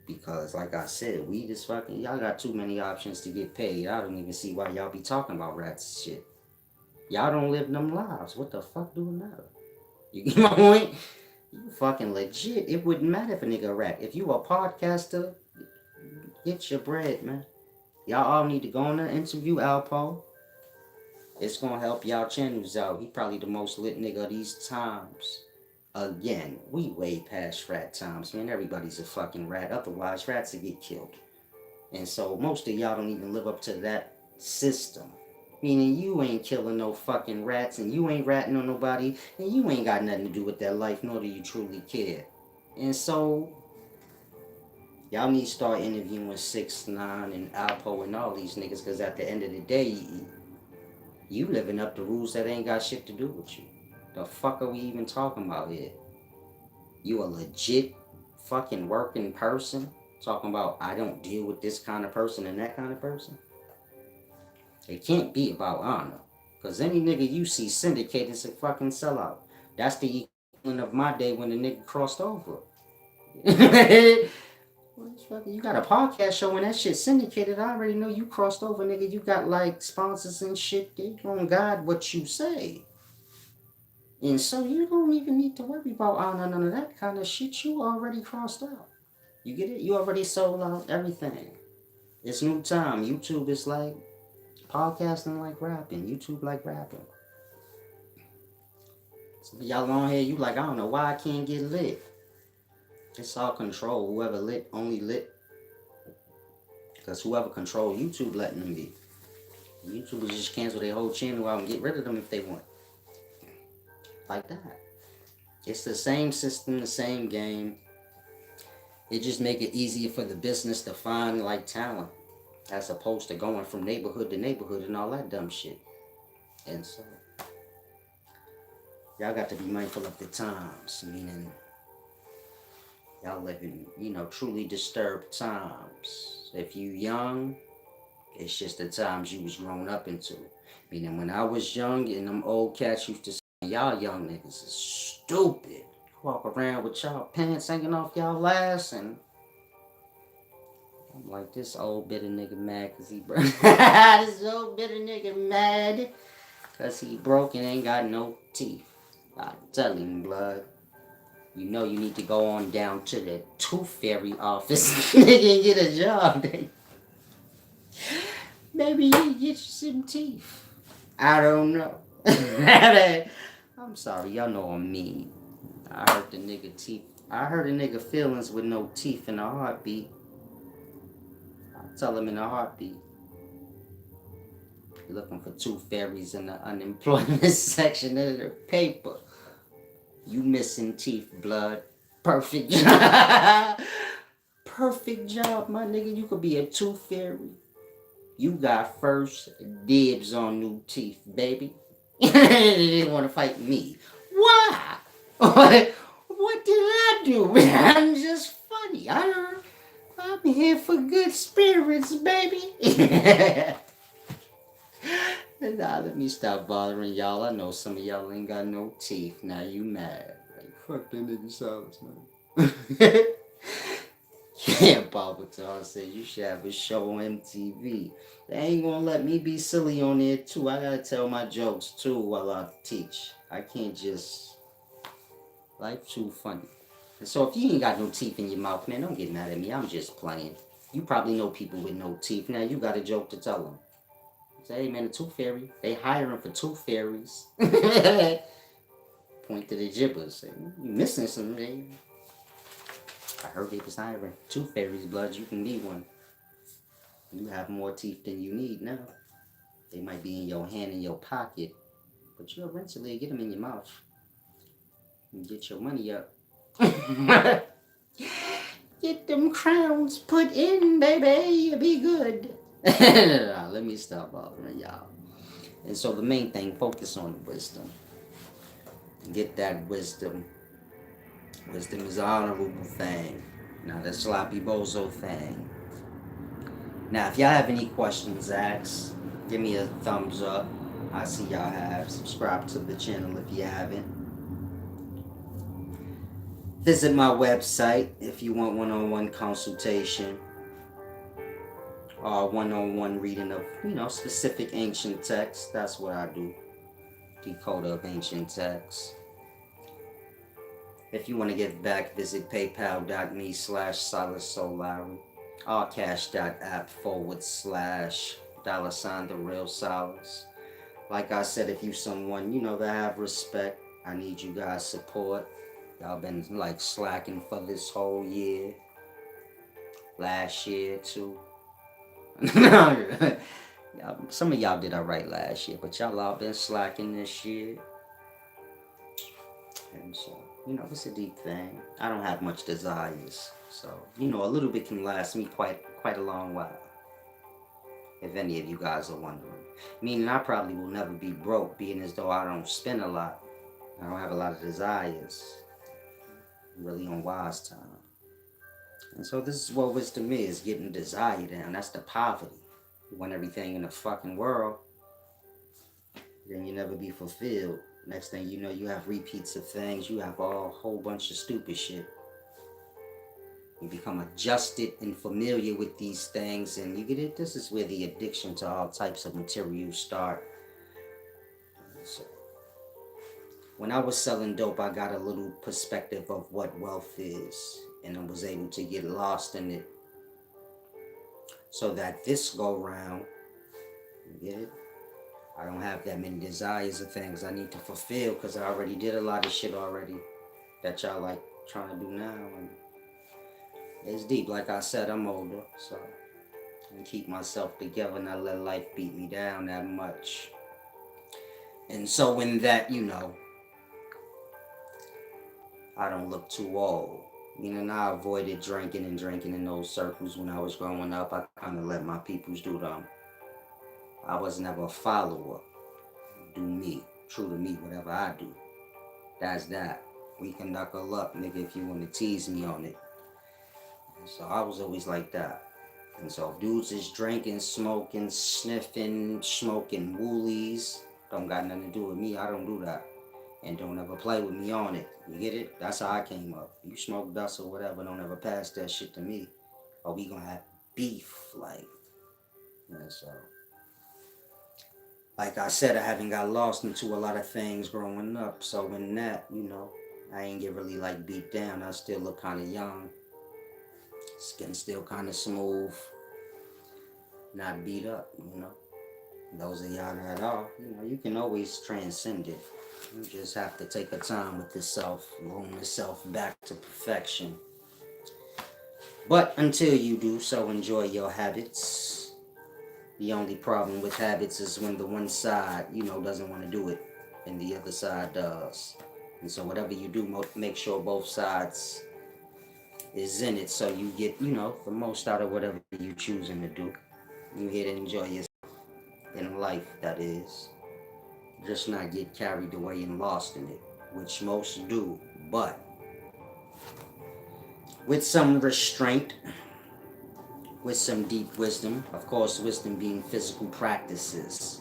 Because, like I said, weed is fucking... Y'all got too many options to get paid. I don't even see why y'all be talking about rats and shit. Y'all don't live them lives. What the fuck do it matter? You get my point? You fucking legit. It wouldn't matter if a nigga rap. If you a podcaster, get your bread, man. Y'all all need to go on and interview Alpo. It's gonna help y'all channels out. He probably the most lit nigga of these times. Again, we way past rat times, man. Everybody's a fucking rat. Otherwise, rats would get killed. And so most of y'all don't even live up to that system. Meaning you ain't killing no fucking rats, and you ain't ratting on nobody, and you ain't got nothing to do with that life, nor do you truly care. And so, y'all need to start interviewing 6ix9ine and Alpo and all these niggas, because at the end of the day, you living up the rules that ain't got shit to do with you. The fuck are we even talking about here? You a legit fucking working person talking about I don't deal with this kind of person and that kind of person? It can't be about honor. Because any nigga you see syndicated is a fucking sellout. That's the equivalent of my day when the nigga crossed over. You got a podcast show when that shit syndicated. I already know you crossed over, nigga. You got like sponsors and shit. They gon' guide what you say. And so you don't even need to worry about honor, none of that kind of shit. You already crossed out. You get it? You already sold out everything. It's new time. YouTube is like podcasting like rapping. YouTube like rapping. So y'all on here, you like, I don't know why I can't get lit. It's all control. Whoever lit, only lit. Because whoever control YouTube letting them be. YouTubers just cancel their whole channel out and get rid of them if they want. Like that. It's the same system, the same game. It just make it easier for the business to find like talent, as opposed to going from neighborhood to neighborhood and all that dumb shit. And so y'all got to be mindful of the times, meaning y'all live in, truly disturbed times. If you young, it's just the times you was grown up into. Meaning when I was young and them old cats used to say, y'all young niggas is stupid. Walk around with y'all pants hanging off y'all ass, and I'm like, this old bitter nigga mad cause he broke. This old bitter nigga mad cause he broke and ain't got no teeth. I tell him, blood. You know you need to go on down to the tooth fairy office, nigga, and get a job. Maybe you get you some teeth. I don't know. I'm sorry, y'all know I'm mean. I hurt the nigga teeth. I hurt a nigga feelings with no teeth in a heartbeat. I tell him in a heartbeat. You're looking for tooth fairies in the unemployment section of the paper. You missing teeth, blood. Perfect job. Perfect job, my nigga. You could be a tooth fairy. You got first dibs on new teeth, baby. They didn't want to fight me. Why? What did I do? I'm just funny. I'm here for good spirits, baby. Nah, let me stop bothering y'all. I know some of y'all ain't got no teeth. Now you mad. Like, fuck that nigga Solace, man. Yeah, Barbatar said you should have a show on MTV. They ain't gonna let me be silly on there too. I gotta tell my jokes too while I teach. I can't just... Life too funny. And so if you ain't got no teeth in your mouth, man, don't get mad at me. I'm just playing. You probably know people with no teeth. Now you got a joke to tell them. Say, hey man, a tooth fairy. They hiring for tooth fairies. Point to the gibbers. Say, you missing something. I heard they was hiring tooth fairies, blood. You can be one. You have more teeth than you need now. They might be in your hand, in your pocket, but you'll eventually get them in your mouth and get your money up. Get them crowns put in, baby. You'll be good. Let me stop bothering y'all. And so the main thing, focus on the wisdom. Get that wisdom. Wisdom is an honorable thing, not a sloppy bozo thing. Now, if y'all have any questions, ask. Give me a thumbs up. I see y'all have. Subscribe to the channel if you haven't. Visit my website if you want one-on-one consultation or one-on-one reading of, specific ancient texts. That's what I do. Decoder of ancient texts. If you want to give back, visit paypal.me/SolaceSolari. allcash.app/$ the real Solace. Like I said, if you someone, that have respect, I need you guys' support. Y'all been like slacking for this whole year. Last year too. Some of y'all did alright last year, but y'all all been slacking this year. And so, it's a deep thing. I don't have much desires. So, a little bit can last me quite a long while. If any of you guys are wondering. Meaning I probably will never be broke, being as though I don't spend a lot. I don't have a lot of desires. I'm really on wise time. And so this is what wisdom is, getting desire down. That's the poverty. You want everything in the fucking world, then you never be fulfilled. Next thing you know, you have repeats of things. You have a whole bunch of stupid shit. You become adjusted and familiar with these things, and you get it. This is where the addiction to all types of materials start. So, when I was selling dope, I got a little perspective of what wealth is, and I was able to get lost in it. So that this go round, you get it? I don't have that many desires or things I need to fulfill because I already did a lot of shit already that y'all like trying to do now. And it's deep. Like I said, I'm older, so and keep myself together, not let life beat me down that much. And so in that, I don't look too old. I avoided drinking in those circles when I was growing up. I kind of let my peoples do them. I was never a follower. Do me, true to me, whatever I do. That's that. We can knuckle up, nigga, if you want to tease me on it. So I was always like that. And so if dudes is drinking, smoking, sniffing, smoking woolies, don't got nothing to do with me. I don't do that. And don't ever play with me on it. You get it? That's how I came up. You smoke dust or whatever, don't ever pass that shit to me. Or we gonna have beef, like I said, I haven't got lost into a lot of things growing up. So in that, I ain't get really like beat down. I still look kind of young. Skin still kind of smooth. Not beat up. Those of y'all that are, you can always transcend it. You just have to take a time with the self, room the self back to perfection. But until you do so, enjoy your habits. The only problem with habits is when the one side, doesn't want to do it and the other side does. And so whatever you do, make sure both sides is in it so you get, the most out of whatever you choosing to do. You here to enjoy yourself in life, that is. Just not get carried away and lost in it, which most do, but with some restraint, with some deep wisdom. Of course, wisdom being physical practices.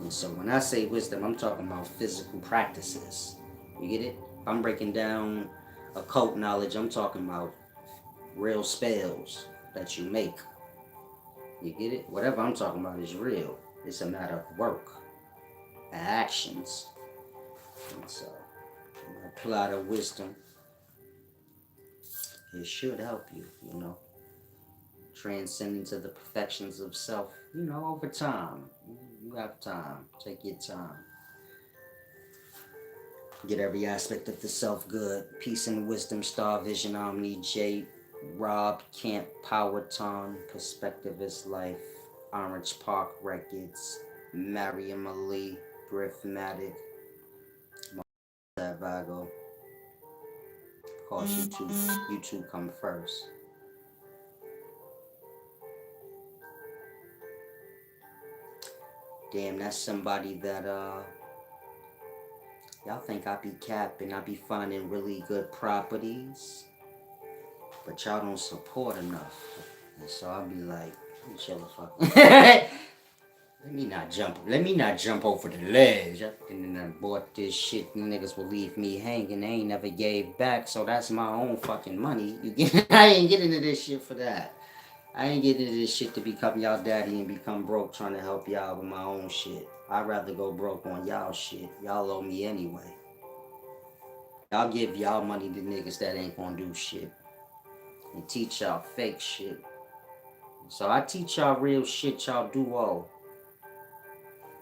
And so when I say wisdom, I'm talking about physical practices. You get it? I'm breaking down occult knowledge. I'm talking about real spells that you make. You get it? Whatever I'm talking about is real. It's a matter of work, actions. And so, apply the wisdom. It should help you. Transcend into the perfections of self, over time. You have time. Take your time. Get every aspect of the self good. Peace and wisdom, Star Vision, Omni, J, Rob, Camp, Power Tone, Perspective is Life, Orange Park Records, Mariam Ali, Griffmatic, Vago. Of course, YouTube come first. Damn, that's somebody that y'all think I be capping, I be finding really good properties, but y'all don't support enough. And so I'll be like, chill the fuck. Let me not jump over the ledge. And then I bought this shit, and niggas will leave me hanging. They ain't never gave back, so that's my own fucking money. You get? I ain't getting into this shit for that. I ain't getting into this shit to become y'all daddy and become broke trying to help y'all with my own shit. I'd rather go broke on y'all shit. Y'all owe me anyway. Y'all give y'all money to niggas that ain't gonna do shit. And teach y'all fake shit. So I teach y'all real shit y'all do owe.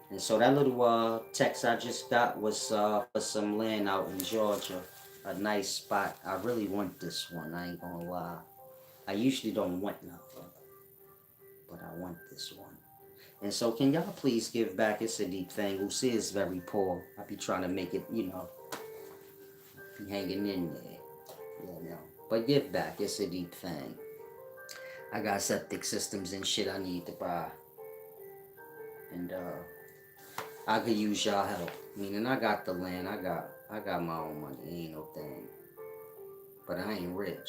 And so that little text I just got was for some land out in Georgia. A nice spot. I really want this one, I ain't gonna lie. I usually don't want nothing, but I want this one. And so can y'all please give back? It's a deep thing. Uzi is very poor. I be trying to make it, be hanging in there. But give back. It's a deep thing. I got septic systems and shit I need to buy. And I could use y'all help. Meaning I got the land. I got my own money. It ain't no thing. But I ain't rich.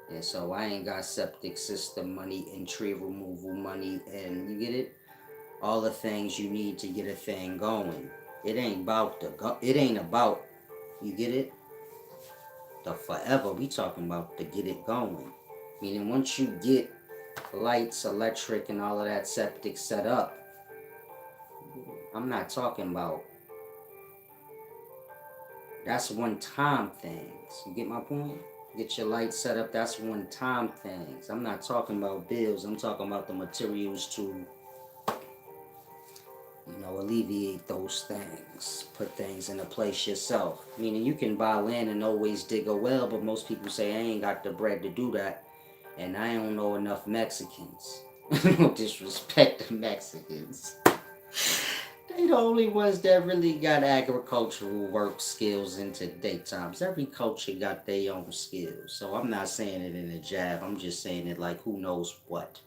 And so I ain't got septic system money and tree removal money, and you get it? All the things you need to get a thing going. It ain't about you get it? The forever. We talking about to get it going. Meaning once you get lights, electric, and all of that septic set up, I'm not talking about that's one-time things. You get my point? Get your lights set up, that's one-time things. I'm not talking about bills. I'm talking about the materials to alleviate those things. Put things into place yourself. Meaning you can buy land and always dig a well, but most people say I ain't got the bread to do that. And I don't know enough Mexicans. No disrespect to Mexicans. They the only ones that really got agricultural work skills in today's times. Every culture got their own skills. So I'm not saying it in a jab. I'm just saying it like who knows what.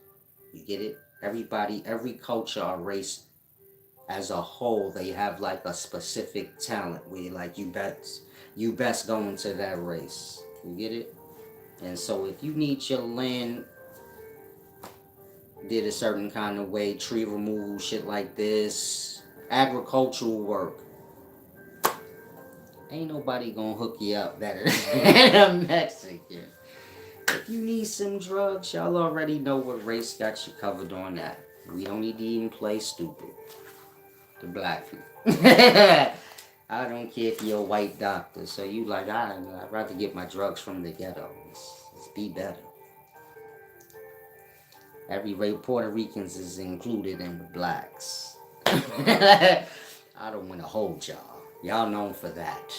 You get it? Everybody, every culture or race as a whole, they have like a specific talent where like you best go into that race. You get it? And so if you need your land did a certain kind of way, tree removal, shit like this, agricultural work, ain't nobody gonna hook you up better than a Mexican. If you need some drugs, y'all already know what race got you covered on that. We don't need to even play stupid. The black people. I don't care if you're a white doctor. So you like, I'd rather get my drugs from the ghetto. Let's be better. Every Puerto Ricans is included in the blacks. I don't want to hold y'all. Y'all known for that.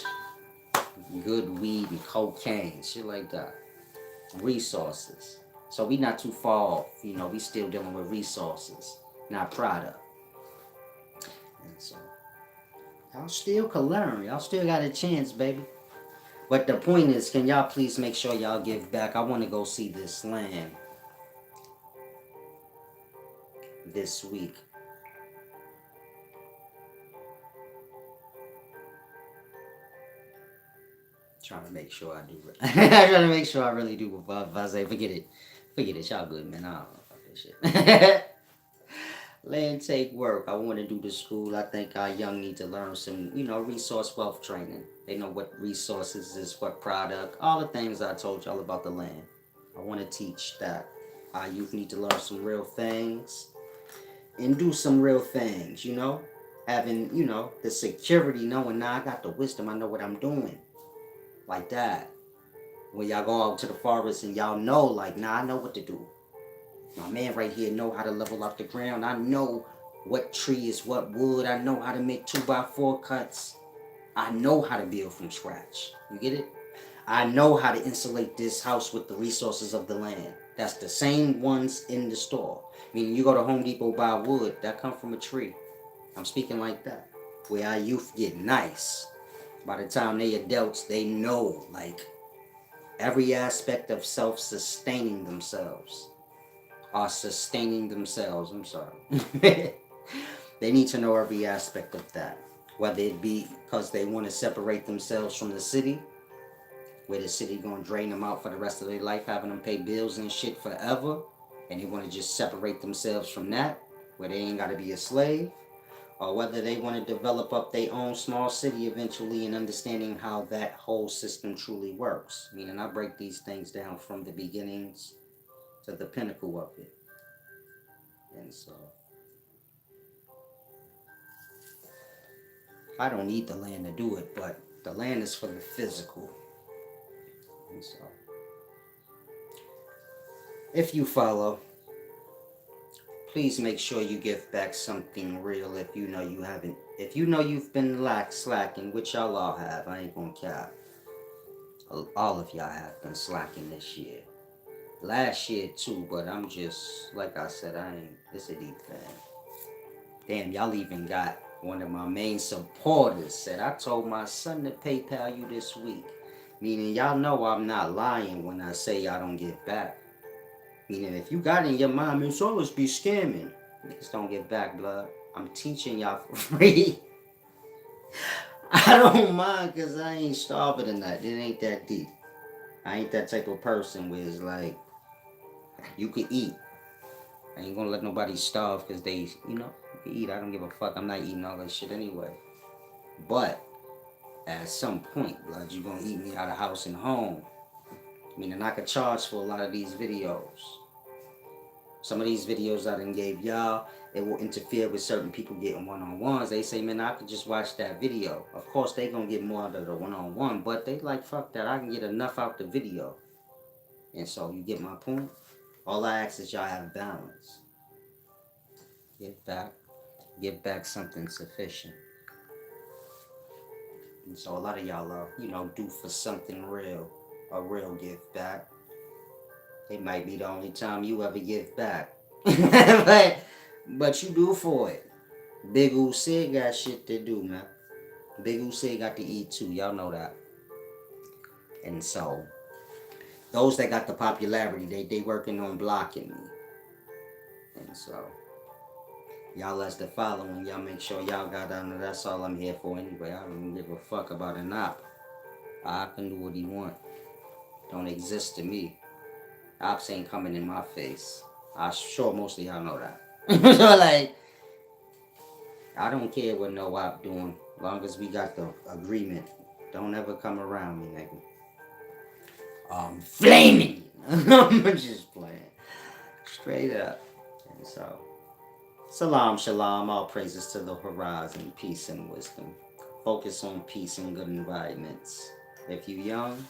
Good weed and cocaine, shit like that. Resources. So we not too far off. We still dealing with resources, not product. And so y'all still can learn. Y'all still got a chance, baby. But the point is, can y'all please make sure y'all give back? I want to go see this land this week. Trying to make sure I do it. I'm trying to make sure I really do. If I say forget it, y'all good, man. I don't know about this shit. Land take work. I want to do the school. I think our young need to learn some, resource wealth training. They know what resources is, what product, all the things I told y'all about the land. I want to teach that. Our youth need to learn some real things and do some real things, Having, the security, knowing now I got the wisdom, I know what I'm doing. Like that. When y'all go out to the forest and y'all know, like, nah, I know what to do. My man right here know how to level up the ground. I know what tree is what wood. I know how to make 2x4 cuts. I know how to build from scratch. You get it? I know how to insulate this house with the resources of the land. That's the same ones in the store. Meaning you go to Home Depot buy wood, that come from a tree. I'm speaking like that. Where our youth get nice. By the time they adults, they know like every aspect of self-sustaining themselves. Are sustaining themselves. I'm sorry. They need to know every aspect of that. Whether it be because they want to separate themselves from the city, where the city gonna drain them out for the rest of their life, having them pay bills and shit forever, and they want to just separate themselves from that, where they ain't gotta be a slave, or whether they want to develop up their own small city eventually and understanding how that whole system truly works. Meaning I break these things down from the beginnings to the pinnacle of it. And so I don't need the land to do it, but the land is for the physical. And so if you follow, please make sure you give back something real if you know you haven't. If you know you've been slacking, which y'all all have, I ain't gonna cap. All of y'all have been slacking this year. Last year too, but I'm just, like I said, it's a deep thing. Damn, y'all even got one of my main supporters said, I told my son to PayPal you this week. Meaning y'all know I'm not lying when I say y'all don't give back. Meaning if you got in your mind, man, Solace be scamming. Niggas don't give back, blood. I'm teaching y'all for free. I don't mind because I ain't starving tonight. It ain't that deep. I ain't that type of person where it's like, you could eat. I ain't gonna let nobody starve because they, you can eat. I don't give a fuck. I'm not eating all that shit anyway. But at some point, blood, you gonna eat me out of house and home. Meaning I could charge for a lot of these videos. Some of these videos I done gave y'all, it will interfere with certain people getting one-on-ones. They say, man, I could just watch that video. Of course, they gonna get more out of the one-on-one, but they like, fuck that. I can get enough out the video. And so, you get my point? All I ask is y'all have balance. Give back something sufficient. And so a lot of y'all do for something real, a real give back. It might be the only time you ever give back. but you do for it. Big Uzi got shit to do, man. Big Uzi got to eat too. Y'all know that. And so those that got the popularity, they working on blocking me. And so y'all as the following, y'all make sure y'all got on. That's all I'm here for anyway. I don't give a fuck about an op. I can do what he want. Don't exist to me. Ops ain't coming in my face. I'm sure most of y'all know that. So like, I don't care what no op doing, long as we got the agreement. Don't ever come around me, nigga. Flaming. I'm just playing. Straight up. And so, salam, shalom. All praises to the horizon, peace and wisdom. Focus on peace and good environments. If you young,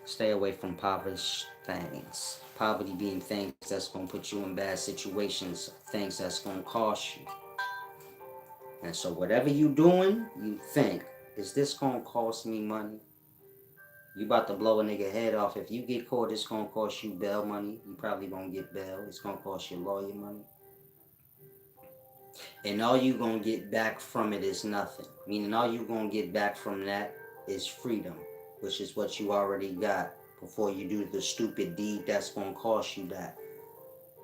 stay away from impoverished things. Poverty being things that's gonna put you in bad situations, things that's gonna cost you. And so whatever you doing, you think, is this gonna cost me money? You about to blow a nigga head off. If you get caught, it's gonna cost you bail money. You probably won't get bail. It's gonna cost you lawyer money. And all you gonna get back from it is nothing. Meaning all you gonna get back from that is freedom, which is what you already got before you do the stupid deed that's gonna cost you that.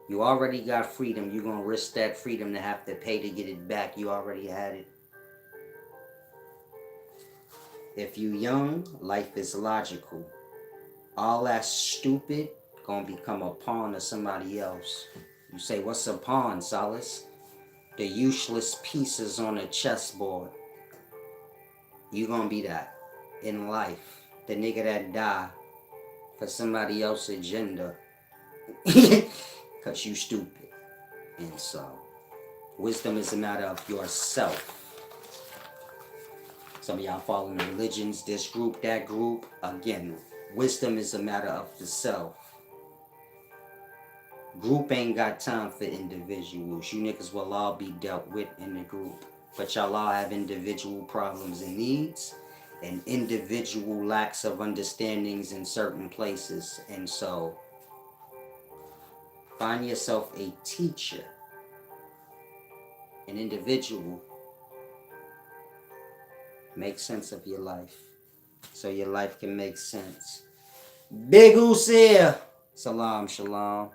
You already got freedom. You're gonna risk that freedom to have to pay to get it back. You already had it. If you young, life is logical. All that stupid gonna become a pawn of somebody else. You say, what's a pawn, Solace? The useless pieces on a chessboard. You gonna be that in life. The nigga that die for somebody else's agenda. Cause you stupid. And so, wisdom is a matter of yourself. Some of y'all following religions, this group, that group. Again, wisdom is a matter of the self. Group ain't got time for individuals. You niggas will all be dealt with in the group. But y'all all have individual problems and needs and individual lacks of understandings in certain places. And so, find yourself a teacher, an individual. Make sense of your life so your life can make sense. Big Uzi. Salam, shalom.